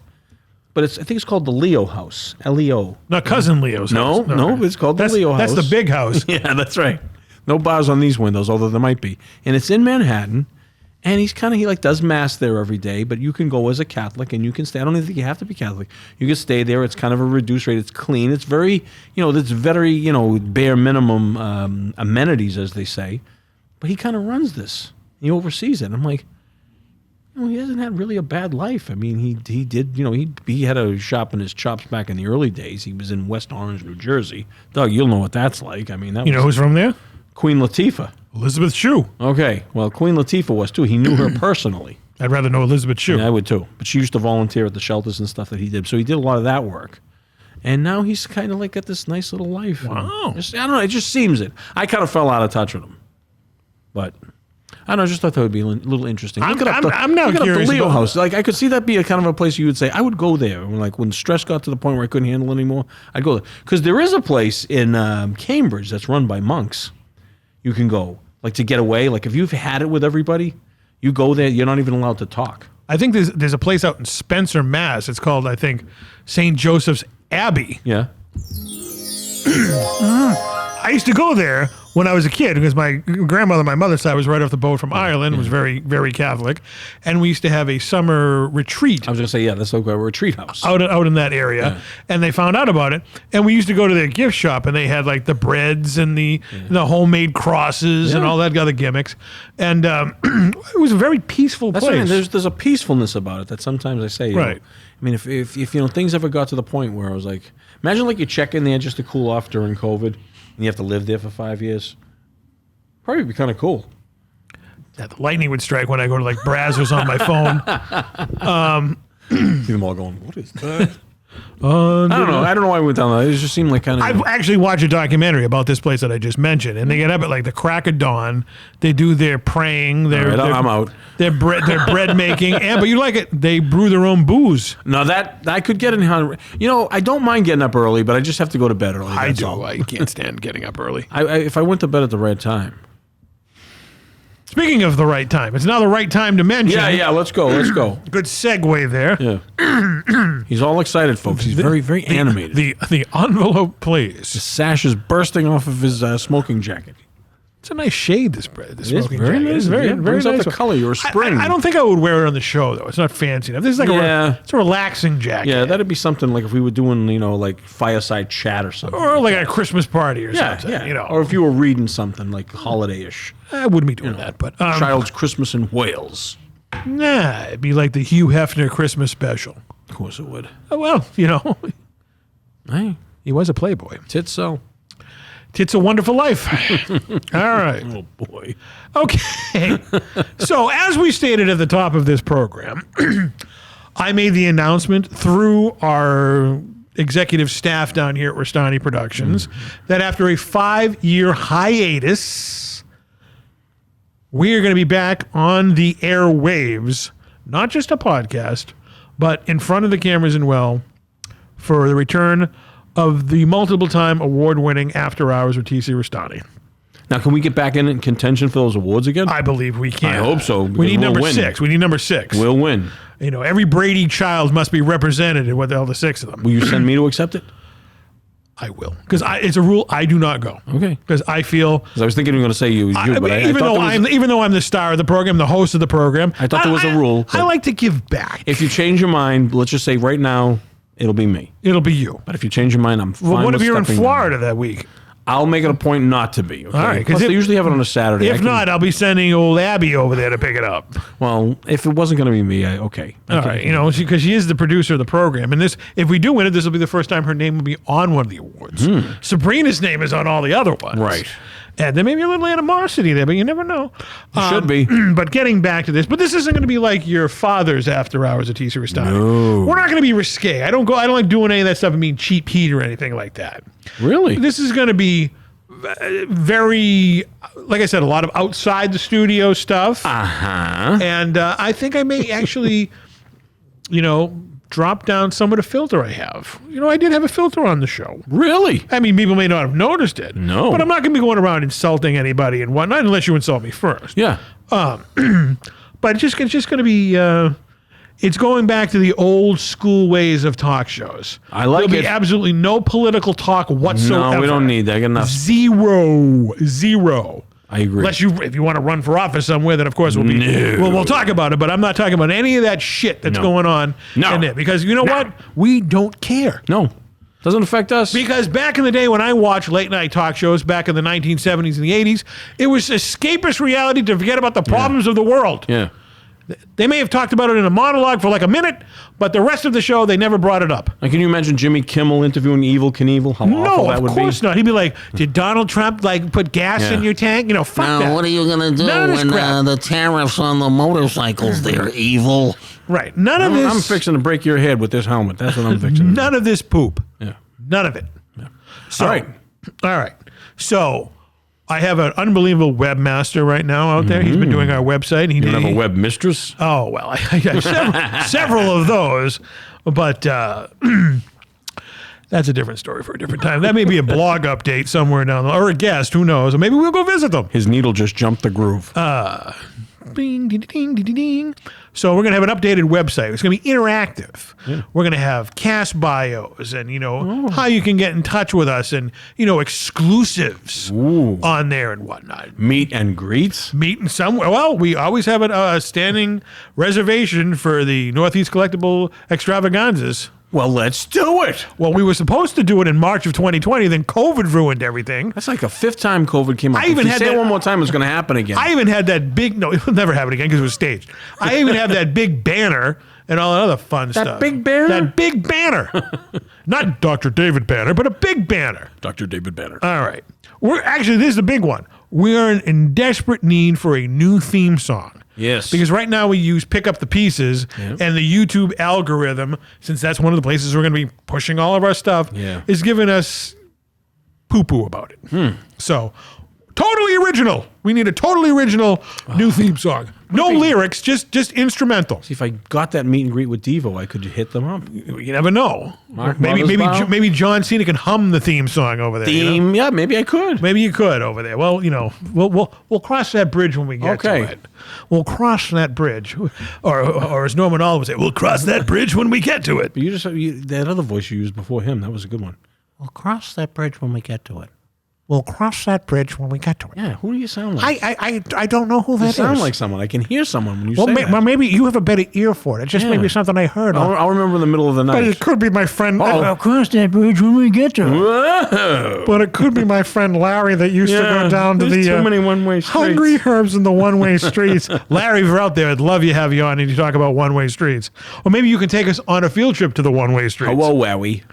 Speaker 4: But I think it's called the Leo House, Leo.
Speaker 2: Not Cousin Leo's house.
Speaker 4: No, it's called the Leo House.
Speaker 2: That's the big house.
Speaker 4: Yeah, that's right. No bars on these windows, although there might be. And it's in Manhattan. And he does mass there every day, but you can go as a Catholic and you can stay. I don't even think you have to be Catholic. You can stay there. It's kind of a reduced rate. It's clean. It's very, bare minimum amenities, as they say. But he kind of runs this. He oversees it. And I'm like, he hasn't had really a bad life. I mean, he did, he had a shop in his chops back in the early days. He was in West Orange, New Jersey. Doug, you'll know what that's like. I mean, that
Speaker 2: You know who's from there?
Speaker 4: Queen Latifah.
Speaker 2: Elizabeth Shue.
Speaker 4: Okay, well, Queen Latifah was too. He knew her personally.
Speaker 2: I'd rather know Elizabeth Shue.
Speaker 4: Yeah, I would too. But she used to volunteer at the shelters and stuff that he did. So he did a lot of that work. And now he's kind of got this nice little life.
Speaker 2: Wow.
Speaker 4: I don't know. It just seems it. I kind of fell out of touch with him. But I don't know, I just thought that would be a little interesting.
Speaker 2: I'm now
Speaker 4: look it up,
Speaker 2: curious
Speaker 4: the Leo
Speaker 2: about-
Speaker 4: House. Like, I could see that be a kind of a place you would say, I would go there. When stress got to the point where I couldn't handle it anymore, I'd go there. Because there is a place in Cambridge that's run by monks. You can go, like, to get away. Like, if you've had it with everybody, you go there, you're not even allowed to talk.
Speaker 2: I think there's a place out in Spencer, Mass. It's called, I think, St. Joseph's Abbey.
Speaker 4: Yeah.
Speaker 2: I used to go there when I was a kid because my grandmother, my mother's side, was right off the boat from Ireland, was very, very Catholic. And we used to have a summer retreat
Speaker 4: I was going to say, yeah, that's like a retreat house.
Speaker 2: out in that area. And they found out about it. And we used to go to their gift shop and they had like the breads and the homemade crosses and all that other gimmicks. And it was a very peaceful
Speaker 4: That's what I
Speaker 2: place.
Speaker 4: mean. There's a peacefulness about it that sometimes I say.
Speaker 2: Right.
Speaker 4: I mean, if things ever got to the point where I was like, imagine like you check in there just to cool off during COVID, and you have to live there for 5 years. Probably be kind of cool.
Speaker 2: Yeah, the lightning would strike when I go to like Brazzers on my phone.
Speaker 4: See them all going, what is that? I don't know. I don't know why we went down that. It just seemed like kind of.
Speaker 2: I've actually watched a documentary about this place that I just mentioned, and they get up at like the crack of dawn. They do their praying. Their,
Speaker 4: All right, I'm out.
Speaker 2: Their bread making, but you like it. They brew their own booze.
Speaker 4: No, that I could get in. I don't mind getting up early, but I just have to go to bed early.
Speaker 2: I
Speaker 4: that's
Speaker 2: do.
Speaker 4: all.
Speaker 2: I can't stand getting up early.
Speaker 4: If I went to bed at the right time.
Speaker 2: Speaking of the right time, it's now the right time to mention.
Speaker 4: Yeah. Let's go.
Speaker 2: Good segue there.
Speaker 4: Yeah. He's all excited, folks. He's very, very animated.
Speaker 2: The envelope, please.
Speaker 4: The sash is bursting off of his smoking jacket.
Speaker 2: It's a nice shade. This smoking
Speaker 4: very
Speaker 2: jacket.
Speaker 4: nice.
Speaker 2: It's very,
Speaker 4: Yeah,
Speaker 2: very
Speaker 4: brings out
Speaker 2: nice.
Speaker 4: the color. You're a spring.
Speaker 2: I don't think I would wear it on the show though. It's not fancy enough. This is like it's a relaxing jacket.
Speaker 4: Yeah, that'd be something like if we were doing, like fireside chat or something.
Speaker 2: Or like at a Christmas party or something.
Speaker 4: Yeah.
Speaker 2: You know.
Speaker 4: Or if you were reading something like holiday-ish.
Speaker 2: I wouldn't be doing that, but
Speaker 4: Child's Christmas in Wales.
Speaker 2: nah, it'd be like the Hugh Hefner Christmas special.
Speaker 4: Of course it would.
Speaker 2: Oh, well,
Speaker 4: Hey,
Speaker 2: he was a playboy.
Speaker 4: tits so.
Speaker 2: It's a Wonderful Life. All right.
Speaker 4: Oh, boy.
Speaker 2: Okay. So, as we stated at the top of this program, I made the announcement through our executive staff down here at Restani Productions that after a 5-year hiatus, we are going to be back on the airwaves, not just a podcast, but in front of the cameras and for the return of the multiple-time award-winning After Hours with TC Restani.
Speaker 4: Now, can we get back in contention for those awards again?
Speaker 2: I believe we can.
Speaker 4: I hope so,
Speaker 2: We
Speaker 4: because
Speaker 2: need
Speaker 4: we'll
Speaker 2: number
Speaker 4: win.
Speaker 2: 6. We need number 6.
Speaker 4: We'll win.
Speaker 2: Every Brady child must be represented with all the 6 of them.
Speaker 4: Will you send me to accept it?
Speaker 2: I will. Because it's a rule I do not go.
Speaker 4: Okay.
Speaker 2: Because I feel...
Speaker 4: Because I was thinking you were going to say you, but I
Speaker 2: even
Speaker 4: thought
Speaker 2: though I'm the star of the program, the host of the program...
Speaker 4: I thought there was a rule,
Speaker 2: I
Speaker 4: but-
Speaker 2: like to give back.
Speaker 4: if you change your mind, let's just say right now, it'll be me.
Speaker 2: It'll be you.
Speaker 4: But if you change your mind, I'm fine
Speaker 2: Well, what
Speaker 4: with
Speaker 2: if you're in
Speaker 4: stepping
Speaker 2: Florida
Speaker 4: down.
Speaker 2: that week?
Speaker 4: I'll make it a point not to be. Okay?
Speaker 2: All right, 'cause
Speaker 4: Plus,
Speaker 2: if-
Speaker 4: they usually have it on a Saturday.
Speaker 2: If not, I'll be sending old Abby over there to pick it up.
Speaker 4: well, if it wasn't going to be me, okay.
Speaker 2: All right, because she is the producer of the program, and if we do win it, this will be the first time her name will be on one of the awards. Sabrina's name is on all the other ones,
Speaker 4: Right.
Speaker 2: And there may be a little animosity there, but you never know.
Speaker 4: Should be.
Speaker 2: But getting back to this, but this isn't going to be like your father's After Hours at TC Restani.
Speaker 4: No.
Speaker 2: We're not going to be risque. I don't like doing any of that stuff and being cheap heat or anything like that.
Speaker 4: Really?
Speaker 2: This is going to be very, like I said, a lot of outside the studio stuff.
Speaker 4: Uh-huh.
Speaker 2: And I think I may actually, drop down some of the filter I have. I did have a filter on the show.
Speaker 4: Really?
Speaker 2: I mean, people may not have noticed it.
Speaker 4: No.
Speaker 2: But I'm not going to be going around insulting anybody and whatnot unless you insult me first.
Speaker 4: Yeah.
Speaker 2: But it's just going to be... it's going back to the old school ways of talk shows.
Speaker 4: I like
Speaker 2: There'll be
Speaker 4: it.
Speaker 2: absolutely no political talk whatsoever.
Speaker 4: No, we don't need that. I got enough.
Speaker 2: Zero.
Speaker 4: I agree.
Speaker 2: Unless if you want to run for office somewhere, then of course we'll talk about it. But I'm not talking about any of that shit that's
Speaker 4: No.
Speaker 2: going on in there. Because you know what? We don't care.
Speaker 4: No. Doesn't affect us.
Speaker 2: Because back in the day when I watched late night talk shows back in the 1970s and the 80s, it was escapist reality to forget about the problems of the world.
Speaker 4: Yeah.
Speaker 2: They may have talked about it in a monologue for like a minute, but the rest of the show, they never brought it up.
Speaker 4: Like, can you imagine Jimmy Kimmel interviewing Evel Knievel? How awful
Speaker 2: No,
Speaker 4: that would
Speaker 2: of
Speaker 4: be?
Speaker 2: course not. He'd be like, did Donald Trump put gas in your tank? Fuck
Speaker 8: Now,
Speaker 2: that.
Speaker 8: what are you going to do
Speaker 2: None of this
Speaker 8: when
Speaker 2: crap.
Speaker 8: the tariffs on the motorcycles, they're evil?
Speaker 2: Right. None of this.
Speaker 4: I'm fixing to break your head with this helmet. That's what I'm fixing to do.
Speaker 2: None of this poop.
Speaker 4: Yeah.
Speaker 2: None of it. So,
Speaker 4: All right.
Speaker 2: All right. So, I have an unbelievable webmaster right now out there. He's been doing our website.
Speaker 4: You don't have a web mistress?
Speaker 2: Oh, well, I have several of those, but that's a different story for a different time. That may be a blog update somewhere down the line, or a guest, who knows? Or maybe we'll go visit them.
Speaker 4: His needle just jumped the groove.
Speaker 2: Bing, ding, ding, ding, ding, ding. So we're going to have an updated website. It's going to be interactive. Yeah. We're going to have cast bios and, how you can get in touch with us and, exclusives on there and whatnot.
Speaker 4: Meet and greets?
Speaker 2: Meet in somewhere. Well, we always have a standing reservation for the Northeast Collectible Extravaganzas.
Speaker 4: Well, let's do it.
Speaker 2: Well, we were supposed to do it in March of 2020. Then COVID ruined everything.
Speaker 4: That's like the 5th time COVID came up.
Speaker 2: I even had
Speaker 4: say
Speaker 2: that,
Speaker 4: it one more time, it's going to happen again.
Speaker 2: I even had that big. No, it will never happen again because it was staged. I even have that big banner and all that other fun stuff.
Speaker 4: That big banner?
Speaker 2: That big banner. Not Dr. David Banner, but a big banner.
Speaker 4: Dr. David Banner.
Speaker 2: All right. This is the big one. We are in desperate need for a new theme song.
Speaker 4: Yes.
Speaker 2: Because right now we use Pick Up the Pieces, and the YouTube algorithm, since that's one of the places we're going to be pushing all of our stuff, is giving us poo-poo about it. So, totally original. We need a totally original new theme song. No lyrics, just instrumental.
Speaker 4: See, if I got that meet and greet with Devo, I could hit them up.
Speaker 2: You never know. Maybe John Cena can hum the theme song over there.
Speaker 4: Yeah, maybe I could.
Speaker 2: Maybe you could over there. Well, we'll cross that bridge when we get to it. We'll cross that bridge, or as Norman All would say, we'll cross that bridge when we get to it.
Speaker 4: But that other voice you used before him, that was a good one.
Speaker 8: We'll cross that bridge when we get to it.
Speaker 2: We'll cross that bridge when we get to it.
Speaker 4: Yeah, who do you sound like?
Speaker 2: I don't know who that is.
Speaker 4: You sound like someone. I can hear someone when you say that.
Speaker 2: Well, maybe you have a better ear for it. It's just maybe something I heard.
Speaker 4: I'll remember in the middle of the night.
Speaker 2: But it could be my friend.
Speaker 3: We'll cross that bridge when we get to it.
Speaker 4: Whoa.
Speaker 2: But it could be my friend Larry that used to go down to the
Speaker 4: too many one-way streets.
Speaker 2: Hungry Herbs in the one-way streets. Larry, if you're out there, I'd love you to have you on and you talk about one-way streets. Or maybe you can take us on a field trip to the one-way streets.
Speaker 4: Hello, Wowie.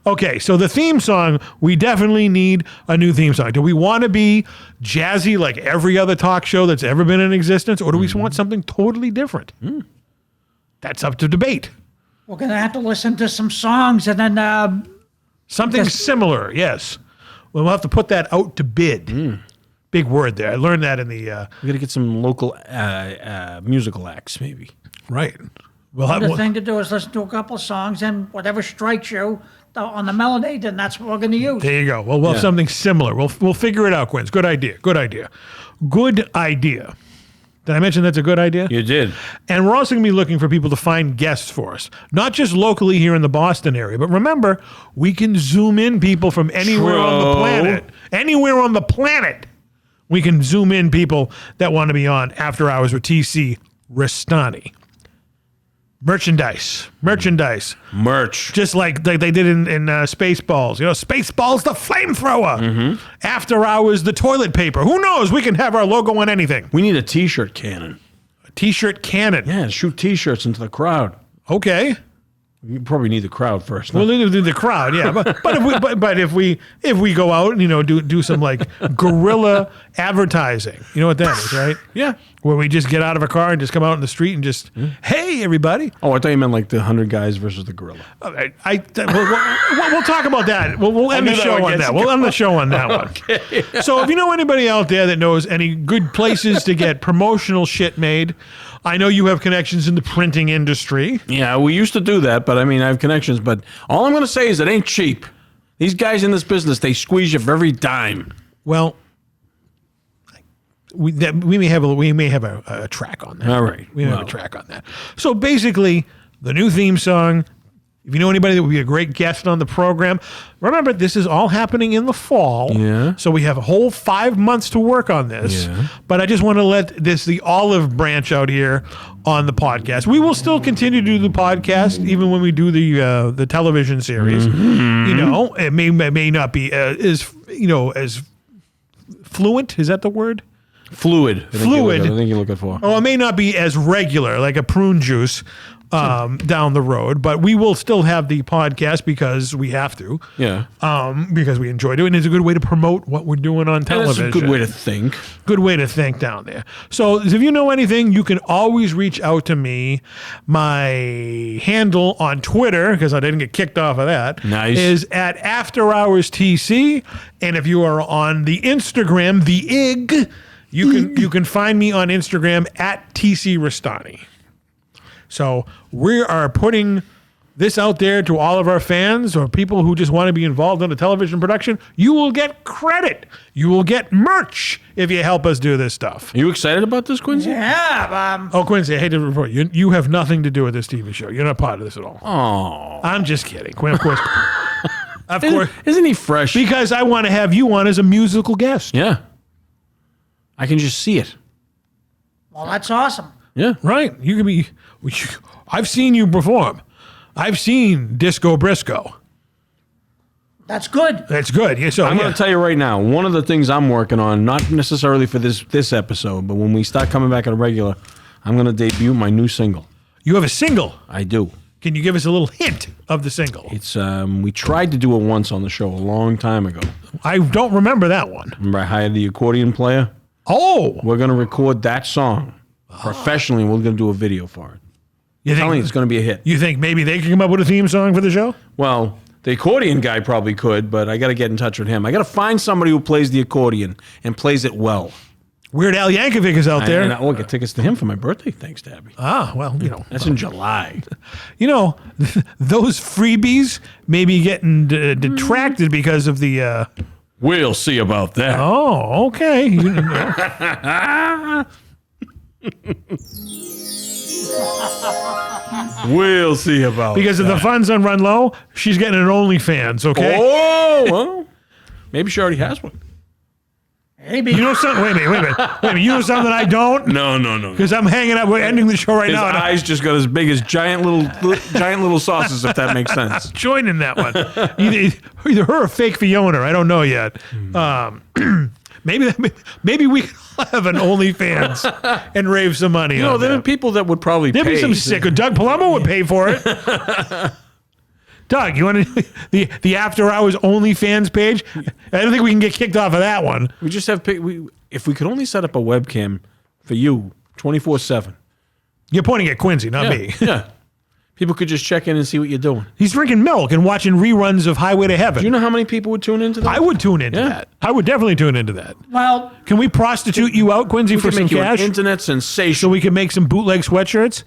Speaker 2: Okay, so the theme song, we definitely need a new theme song. Do we want to be jazzy like every other talk show that's ever been in existence, or do we want something totally different? That's up to debate.
Speaker 3: We're going to have to listen to some songs and then...
Speaker 2: Something similar, yes. We'll have to put that out to bid. Big word there. I learned that in the...
Speaker 4: We got to get some local musical acts, maybe.
Speaker 2: Right.
Speaker 3: The thing to do is listen to a couple of songs, and whatever strikes you on the melody, then that's what we're going to use.
Speaker 2: There you go. Well, we'll have something similar. We'll figure it out, Quince. Good idea. Good idea. Good idea. Did I mention that's a good idea?
Speaker 4: You did.
Speaker 2: And we're also going to be looking for people to find guests for us, not just locally here in the Boston area, but remember, we can zoom in people from anywhere on the planet. Anywhere on the planet, we can zoom in people that want to be on After Hours with TC Restani. Merch. Just like they did in Spaceballs. Spaceballs the flamethrower. After Hours the toilet paper. Who knows? We can have our logo on anything.
Speaker 4: We need a T-shirt cannon.
Speaker 2: A T-shirt cannon.
Speaker 4: Yeah, shoot T-shirts into the crowd.
Speaker 2: Okay.
Speaker 4: You probably need the crowd first.
Speaker 2: We'll need the crowd, yeah. But if we go out and do some like guerrilla advertising, you know what that is, right?
Speaker 4: Yeah.
Speaker 2: Where we just get out of a car and just come out in the street and just, hey everybody.
Speaker 4: Oh, I thought you meant like the 100 guys versus the gorilla.
Speaker 2: We'll talk about that. We'll end the show on that. We'll end the show on that one.
Speaker 4: Okay.
Speaker 2: So if you know anybody out there that knows any good places to get promotional shit made, I know you have connections in the printing industry.
Speaker 4: Yeah, we used to do that, but I have connections. But all I'm going to say is it ain't cheap. These guys in this business, they squeeze you for every dime.
Speaker 2: Well, we may have a track on that.
Speaker 4: All right.
Speaker 2: We may have a track on that. So basically, the new theme song. If you know anybody that would be a great guest on the program, remember, this is all happening in the fall.
Speaker 4: Yeah.
Speaker 2: So we have a whole 5 months to work on this. Yeah. But I just want to let the olive branch out here on the podcast. We will still continue to do the podcast even when we do the television series. It may not be as fluent. Is that the word?
Speaker 4: Fluid. I think you're looking for.
Speaker 2: Oh, it may not be as regular, like a prune juice down the road, but we will still have the podcast because we have to.
Speaker 4: Yeah.
Speaker 2: Because we enjoy doing it. It's a good way to promote what we're doing on television.
Speaker 4: That's a good way to think.
Speaker 2: Good way to think down there. So if you know anything, you can always reach out to me. My handle on Twitter, because I didn't get kicked off of that, is at After Hours TC. And if you are on the Instagram, the IG, you can find me on Instagram at TC Restani. So we are putting this out there to all of our fans or people who just want to be involved in a television production. You will get credit. You will get merch if you help us do this stuff.
Speaker 4: Are you excited about this, Quincy?
Speaker 3: Yeah.
Speaker 2: Oh, Quincy, I hate to report you have nothing to do with this TV show. You're not part of this at all.
Speaker 4: Oh.
Speaker 2: I'm just kidding. Quinn, of course. Of course.
Speaker 4: Isn't he fresh?
Speaker 2: Because I want to have you on as a musical guest.
Speaker 4: Yeah. I can just see it.
Speaker 3: Well, that's awesome.
Speaker 4: Yeah.
Speaker 2: Right. You can be. I've seen you perform. I've seen Disco Briscoe.
Speaker 3: That's good.
Speaker 2: That's good. Yeah, so
Speaker 4: I'm going to tell you right now, one of the things I'm working on, not necessarily for this episode, but when we start coming back at a regular, I'm going to debut my new single.
Speaker 2: You have a single.
Speaker 4: I do.
Speaker 2: Can you give us a little hint of the single?
Speaker 4: It's we tried to do it once on the show a long time ago.
Speaker 2: I don't remember that one.
Speaker 4: Remember I hired the accordion player?
Speaker 2: Oh.
Speaker 4: We're going to record that song professionally, and we're going to do a video for it. I'm telling you, it's going to be a hit.
Speaker 2: You think maybe they can come up with a theme song for the show?
Speaker 4: Well, the accordion guy probably could, but I got to get in touch with him. I got to find somebody who plays the accordion and plays it well.
Speaker 2: Weird Al Yankovic is out there.
Speaker 4: And I'll get tickets to him for my birthday. Thanks, Tabby.
Speaker 2: Ah, well,
Speaker 4: That's in July.
Speaker 2: Those freebies may be getting detracted because of the...
Speaker 4: We'll see about that.
Speaker 2: Oh, okay.
Speaker 4: We'll see about
Speaker 2: because if the funds run low, she's getting an OnlyFans, okay?
Speaker 4: Oh, well, maybe she already has one.
Speaker 3: Maybe.
Speaker 2: You know something? Wait a minute. You know something I don't?
Speaker 4: No.
Speaker 2: Because I'm hanging out. We're ending the show right
Speaker 4: His
Speaker 2: now.
Speaker 4: eyes just got as big as giant little saucers, if that makes sense.
Speaker 2: Join in that one. Either her or fake Fiona. I don't know yet. Maybe we could have an OnlyFans and rave some money.
Speaker 4: There are people that would probably
Speaker 2: There'd
Speaker 4: pay.
Speaker 2: be some sick. Doug Palumbo would pay for it. Doug, you want the After Hours OnlyFans page? I don't think we can get kicked off of that one.
Speaker 4: We just have if we could only set up a webcam for you 24/7.
Speaker 2: You're pointing at Quincy, not me.
Speaker 4: Yeah. People could just check in and see what you're doing.
Speaker 2: He's drinking milk and watching reruns of Highway to Heaven.
Speaker 4: Do you know how many people would tune into that?
Speaker 2: I would tune into that. I would definitely tune into that.
Speaker 3: Well,
Speaker 2: can we prostitute you out, Quincy, for some
Speaker 4: make
Speaker 2: cash?
Speaker 4: You an internet sensation.
Speaker 2: So we can make some bootleg sweatshirts?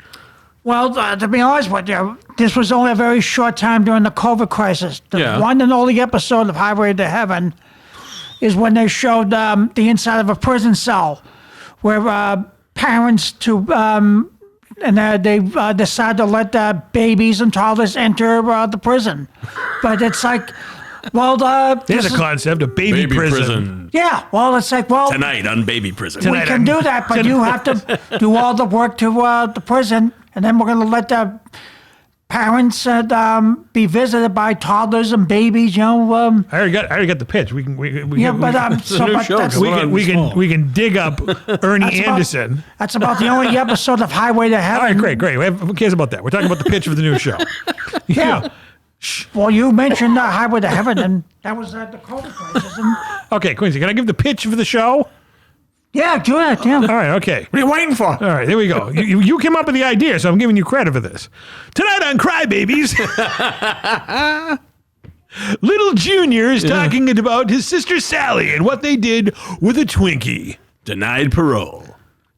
Speaker 3: Well, to be honest with you, this was only a very short time during the COVID crisis. The one and only episode of Highway to Heaven is when they showed the inside of a prison cell where parents they decide to let babies and toddlers enter the prison. But it's like, well,
Speaker 2: there's a concept of baby prison.
Speaker 3: Yeah, well, it's like, well,
Speaker 4: tonight on Baby Prison.
Speaker 3: We can do that, but you have to do all the work to the prison, and then we're going to let the parents be visited by toddlers and babies. I
Speaker 2: already got the pitch. We can dig up Ernie Anderson.
Speaker 3: That's about the only episode of Highway to Heaven.
Speaker 2: All right, great. Who cares about that? We're talking about the pitch of the new show.
Speaker 3: Yeah. Well, you mentioned Highway to Heaven, and that was the COVID crisis.
Speaker 2: Okay, Quincy, can I give the pitch for the show?
Speaker 3: Yeah, do that. Yeah.
Speaker 2: All right, okay.
Speaker 4: What are you waiting for?
Speaker 2: All right, there we go. You came up with the idea, so I'm giving you credit for this. Tonight on Crybabies, Little Junior is talking about his sister Sally and what they did with a Twinkie.
Speaker 4: Denied parole.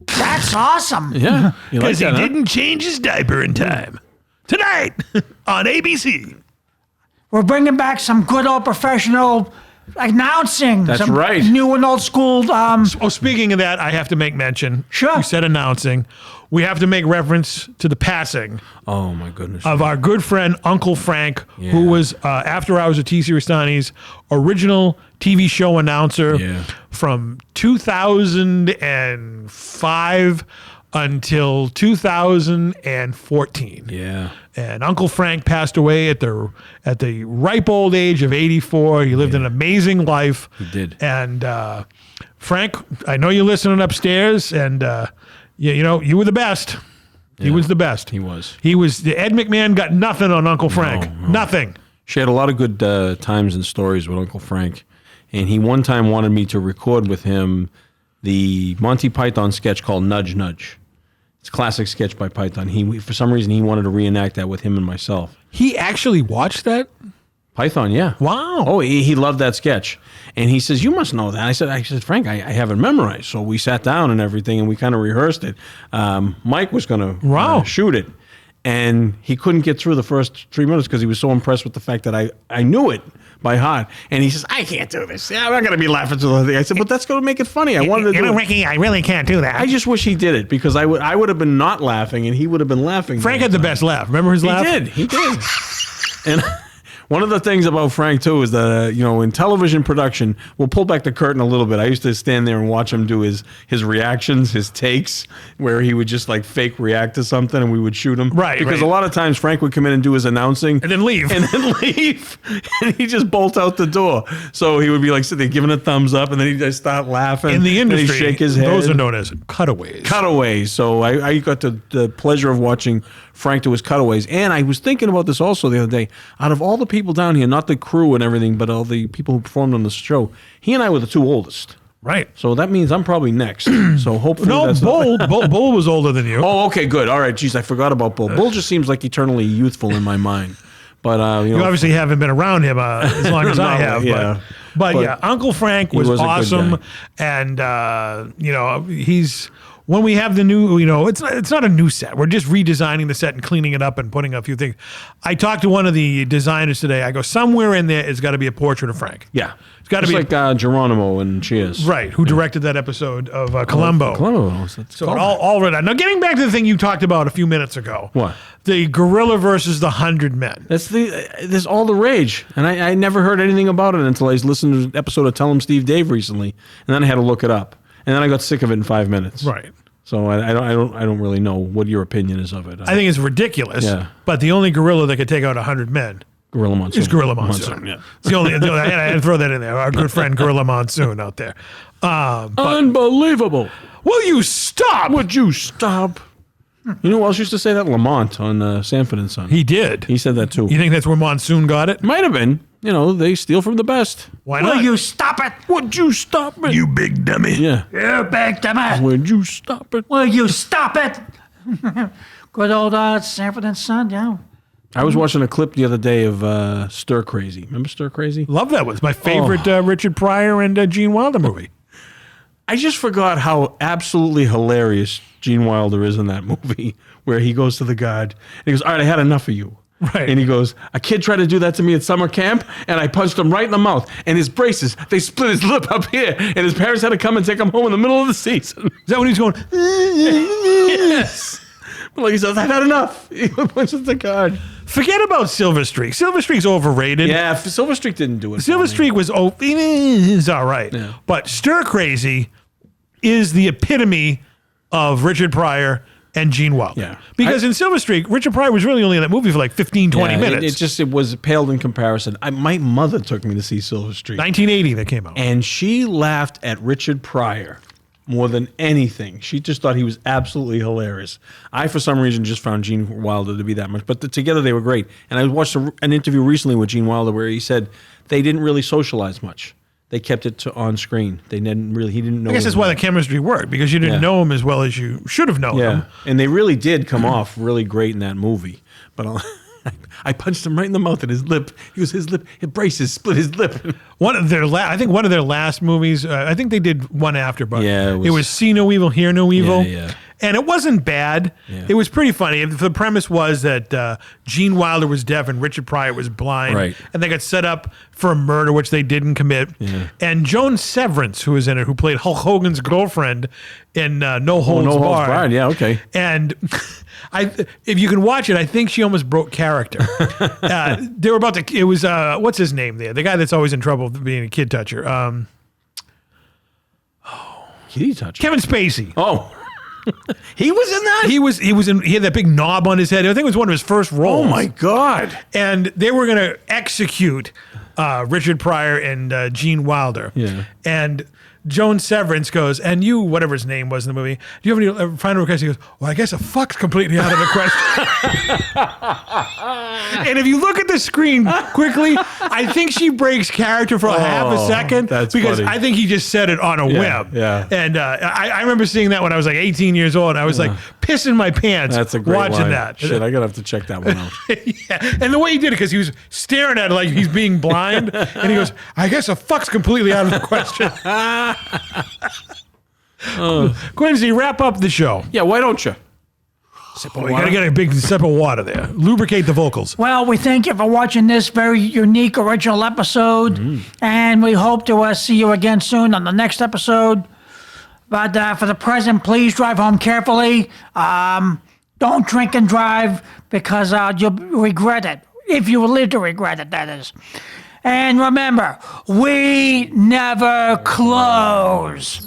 Speaker 3: That's awesome.
Speaker 4: Yeah.
Speaker 2: Because he didn't change his diaper in time. Tonight on ABC.
Speaker 3: We're bringing back some good old professional announcing.
Speaker 4: That's
Speaker 3: some
Speaker 4: right.
Speaker 3: New and old school.
Speaker 2: Speaking of that, I have to make mention.
Speaker 3: Sure.
Speaker 2: You said announcing. We have to make reference to the passing.
Speaker 4: Oh, my goodness.
Speaker 2: Of our good friend, Uncle Frank, who was After Hours of TC Restani's original TV show announcer from 2005 until 2014.
Speaker 4: Yeah.
Speaker 2: And Uncle Frank passed away at the ripe old age of 84. He lived an amazing life.
Speaker 4: He did.
Speaker 2: And Frank, I know you're listening upstairs, and you were the best. He was the best.
Speaker 4: He was.
Speaker 2: Ed McMahon got nothing on Uncle Frank.
Speaker 4: No.
Speaker 2: Nothing.
Speaker 4: She had a lot of good times and stories with Uncle Frank. And he one time wanted me to record with him the Monty Python sketch called Nudge Nudge. It's a classic sketch by Python. For some reason, he wanted to reenact that with him and myself.
Speaker 2: He actually watched that?
Speaker 4: Python, yeah.
Speaker 2: Wow.
Speaker 4: Oh, he loved that sketch. And he says, you must know that. I said, Frank, I have it memorized. So we sat down and everything, and we kind of rehearsed it. Mike was going to shoot it. And he couldn't get through the first 3 minutes because he was so impressed with the fact that I knew it by heart. And he says, I can't do this. Yeah, I'm not going to be laughing through the whole thing. I said, but that's going to make it funny. I wanted to do it.
Speaker 2: Ricky, I really can't do that.
Speaker 4: I just wish he did it because I would have been not laughing and he would have been laughing.
Speaker 2: Frank had the best laugh. Remember his laugh?
Speaker 4: He did. And one of the things about Frank, too, is that, in television production, we'll pull back the curtain a little bit. I used to stand there and watch him do his reactions, his takes, where he would just like fake react to something and we would shoot him.
Speaker 2: Right.
Speaker 4: Because a lot of times Frank would come in and do his announcing.
Speaker 2: And then leave.
Speaker 4: And he'd just bolt out the door. So he would be like sitting there giving a thumbs up and then he'd just start laughing.
Speaker 2: In the industry,
Speaker 4: he'd shake his head.
Speaker 2: Those are known as cutaways.
Speaker 4: Cutaways. So I got the pleasure of watching Frank do his cutaways. And I was thinking about this also the other day. Out of all the people down here, not the crew and everything, but all the people who performed on the show, he and I were the two oldest.
Speaker 2: Right.
Speaker 4: So that means I'm probably next. So hopefully
Speaker 2: Bull was older than you.
Speaker 4: Oh, okay, good. All right. Geez, I forgot about Bull. Bull just seems like eternally youthful in my mind. But
Speaker 2: you obviously haven't been around him as long as I have.
Speaker 4: Yeah.
Speaker 2: But yeah, Uncle Frank was awesome. And, he's... When we have the new, it's not a new set. We're just redesigning the set and cleaning it up and putting a few things. I talked to one of the designers today. I go, somewhere in there has got to be a portrait of Frank.
Speaker 4: Yeah.
Speaker 2: It's got to be
Speaker 4: like Geronimo and Cheers.
Speaker 2: Right, who directed that episode of Columbo.
Speaker 4: Columbo.
Speaker 2: So all right. Now, getting back to the thing you talked about a few minutes ago.
Speaker 4: What?
Speaker 2: The gorilla versus the 100 men.
Speaker 4: There's all the rage. And I never heard anything about it until I listened to an episode of Tell 'em Steve Dave recently. And then I had to look it up. And then I got sick of it in 5 minutes.
Speaker 2: Right.
Speaker 4: So I don't really know what your opinion is of it.
Speaker 2: I think it's ridiculous.
Speaker 4: Yeah.
Speaker 2: But the only gorilla that could take out 100 men
Speaker 4: Gorilla Monsoon.
Speaker 2: is Gorilla Monsoon.
Speaker 4: Yeah.
Speaker 2: It's the only I had to throw that in there. Our good friend Gorilla Monsoon out there.
Speaker 4: Unbelievable.
Speaker 2: Will you stop?
Speaker 4: Would you stop? You know who else used to say that? Lamont on Sanford and Son.
Speaker 2: He did.
Speaker 4: He said that too.
Speaker 2: You think that's where Monsoon got it?
Speaker 4: Might have been. They steal from the best.
Speaker 2: Why not?
Speaker 3: Will you stop it?
Speaker 4: Would you stop it?
Speaker 2: You big dummy.
Speaker 4: Yeah.
Speaker 3: You big dummy.
Speaker 4: Would you stop it?
Speaker 3: Will you stop it? Good old Sanford and Son, yeah.
Speaker 4: I was watching a clip the other day of Stir Crazy. Remember Stir Crazy?
Speaker 2: Love that. Was my favorite Richard Pryor and Gene Wilder movie.
Speaker 4: I just forgot how absolutely hilarious Gene Wilder is in that movie, where he goes to the guard and he goes, all right, I had enough of you.
Speaker 2: Right.
Speaker 4: And he goes, a kid tried to do that to me at summer camp, and I punched him right in the mouth. And his braces, they split his lip up here, and his parents had to come and take him home in the middle of the season.
Speaker 2: Is that when he's going?
Speaker 4: Yes. But like he says, I've had enough. He punches the guard.
Speaker 2: Forget about Silver Streak. Silver Streak's overrated.
Speaker 4: Yeah, Silver Streak didn't do it.
Speaker 2: Silver Streak was is all right.
Speaker 4: Yeah.
Speaker 2: But Stir Crazy is the epitome of Richard Pryor and Gene Wilder.
Speaker 4: Yeah.
Speaker 2: Because in Silver Streak, Richard Pryor was really only in that movie for like 15, 20 minutes.
Speaker 4: It was paled in comparison. My mother took me to see Silver Streak.
Speaker 2: 1980 that came out.
Speaker 4: And she laughed at Richard Pryor more than anything. She just thought he was absolutely hilarious. I, for some reason, just found Gene Wilder to be that much. But together they were great. And I watched an interview recently with Gene Wilder where he said they didn't really socialize much. They kept it on screen. He didn't know.
Speaker 2: I guess that's why the chemistry worked, because you didn't know him as well as you should have known him.
Speaker 4: And they really did come off really great in that movie. But I punched him right in the mouth and his lip. He goes, his braces split his lip.
Speaker 2: I think one of their last movies, I think they did one after, but
Speaker 4: Yeah,
Speaker 2: it was See No Evil, Hear No Evil.
Speaker 4: Yeah.
Speaker 2: And it wasn't bad.
Speaker 4: Yeah.
Speaker 2: It was pretty funny. The premise was that Gene Wilder was deaf and Richard Pryor was blind.
Speaker 4: Right.
Speaker 2: And they got set up for a murder, which they didn't commit.
Speaker 4: Yeah.
Speaker 2: And Joan Severance, who was in it, who played Hulk Hogan's girlfriend in No Holds Barred.
Speaker 4: Yeah, okay.
Speaker 2: And if you can watch it, I think she almost broke character. They were about to, it was, what's his name there? The guy that's always in trouble for being a kid toucher.
Speaker 4: Kitty touch.
Speaker 2: Kevin Spacey.
Speaker 4: Oh. He was in that?
Speaker 2: He had that big knob on his head. I think it was one of his first roles.
Speaker 4: Oh, my God.
Speaker 2: And they were going to execute Richard Pryor and Gene Wilder.
Speaker 4: Yeah.
Speaker 2: And Joan Severance goes, and you, whatever his name was in the movie, do you have any final request? He goes, well, I guess a fuck's completely out of the question. And if you look at the screen quickly, I think she breaks character for half a second because
Speaker 4: funny.
Speaker 2: I think he just said it on a whim.
Speaker 4: Yeah.
Speaker 2: And I remember seeing that when I was like 18 years old. And I was like pissing my pants
Speaker 4: That's a great
Speaker 2: watching
Speaker 4: line.
Speaker 2: that.
Speaker 4: Shit, I gotta have to check that one out.
Speaker 2: Yeah. And the way he did it, because he was staring at it like he's being blind, and he goes, I guess a fuck's completely out of the question. Quincy, wrap up the show.
Speaker 4: Yeah, why don't you?
Speaker 2: Oh, you gotta get a big sip of water there. Lubricate the vocals.
Speaker 3: Well, we thank you for watching this very unique original episode, and we hope to see you again soon on the next episode. But for the present, please drive home carefully. Don't drink and drive because you'll regret it. If you live to regret it, that is. And remember, we never close.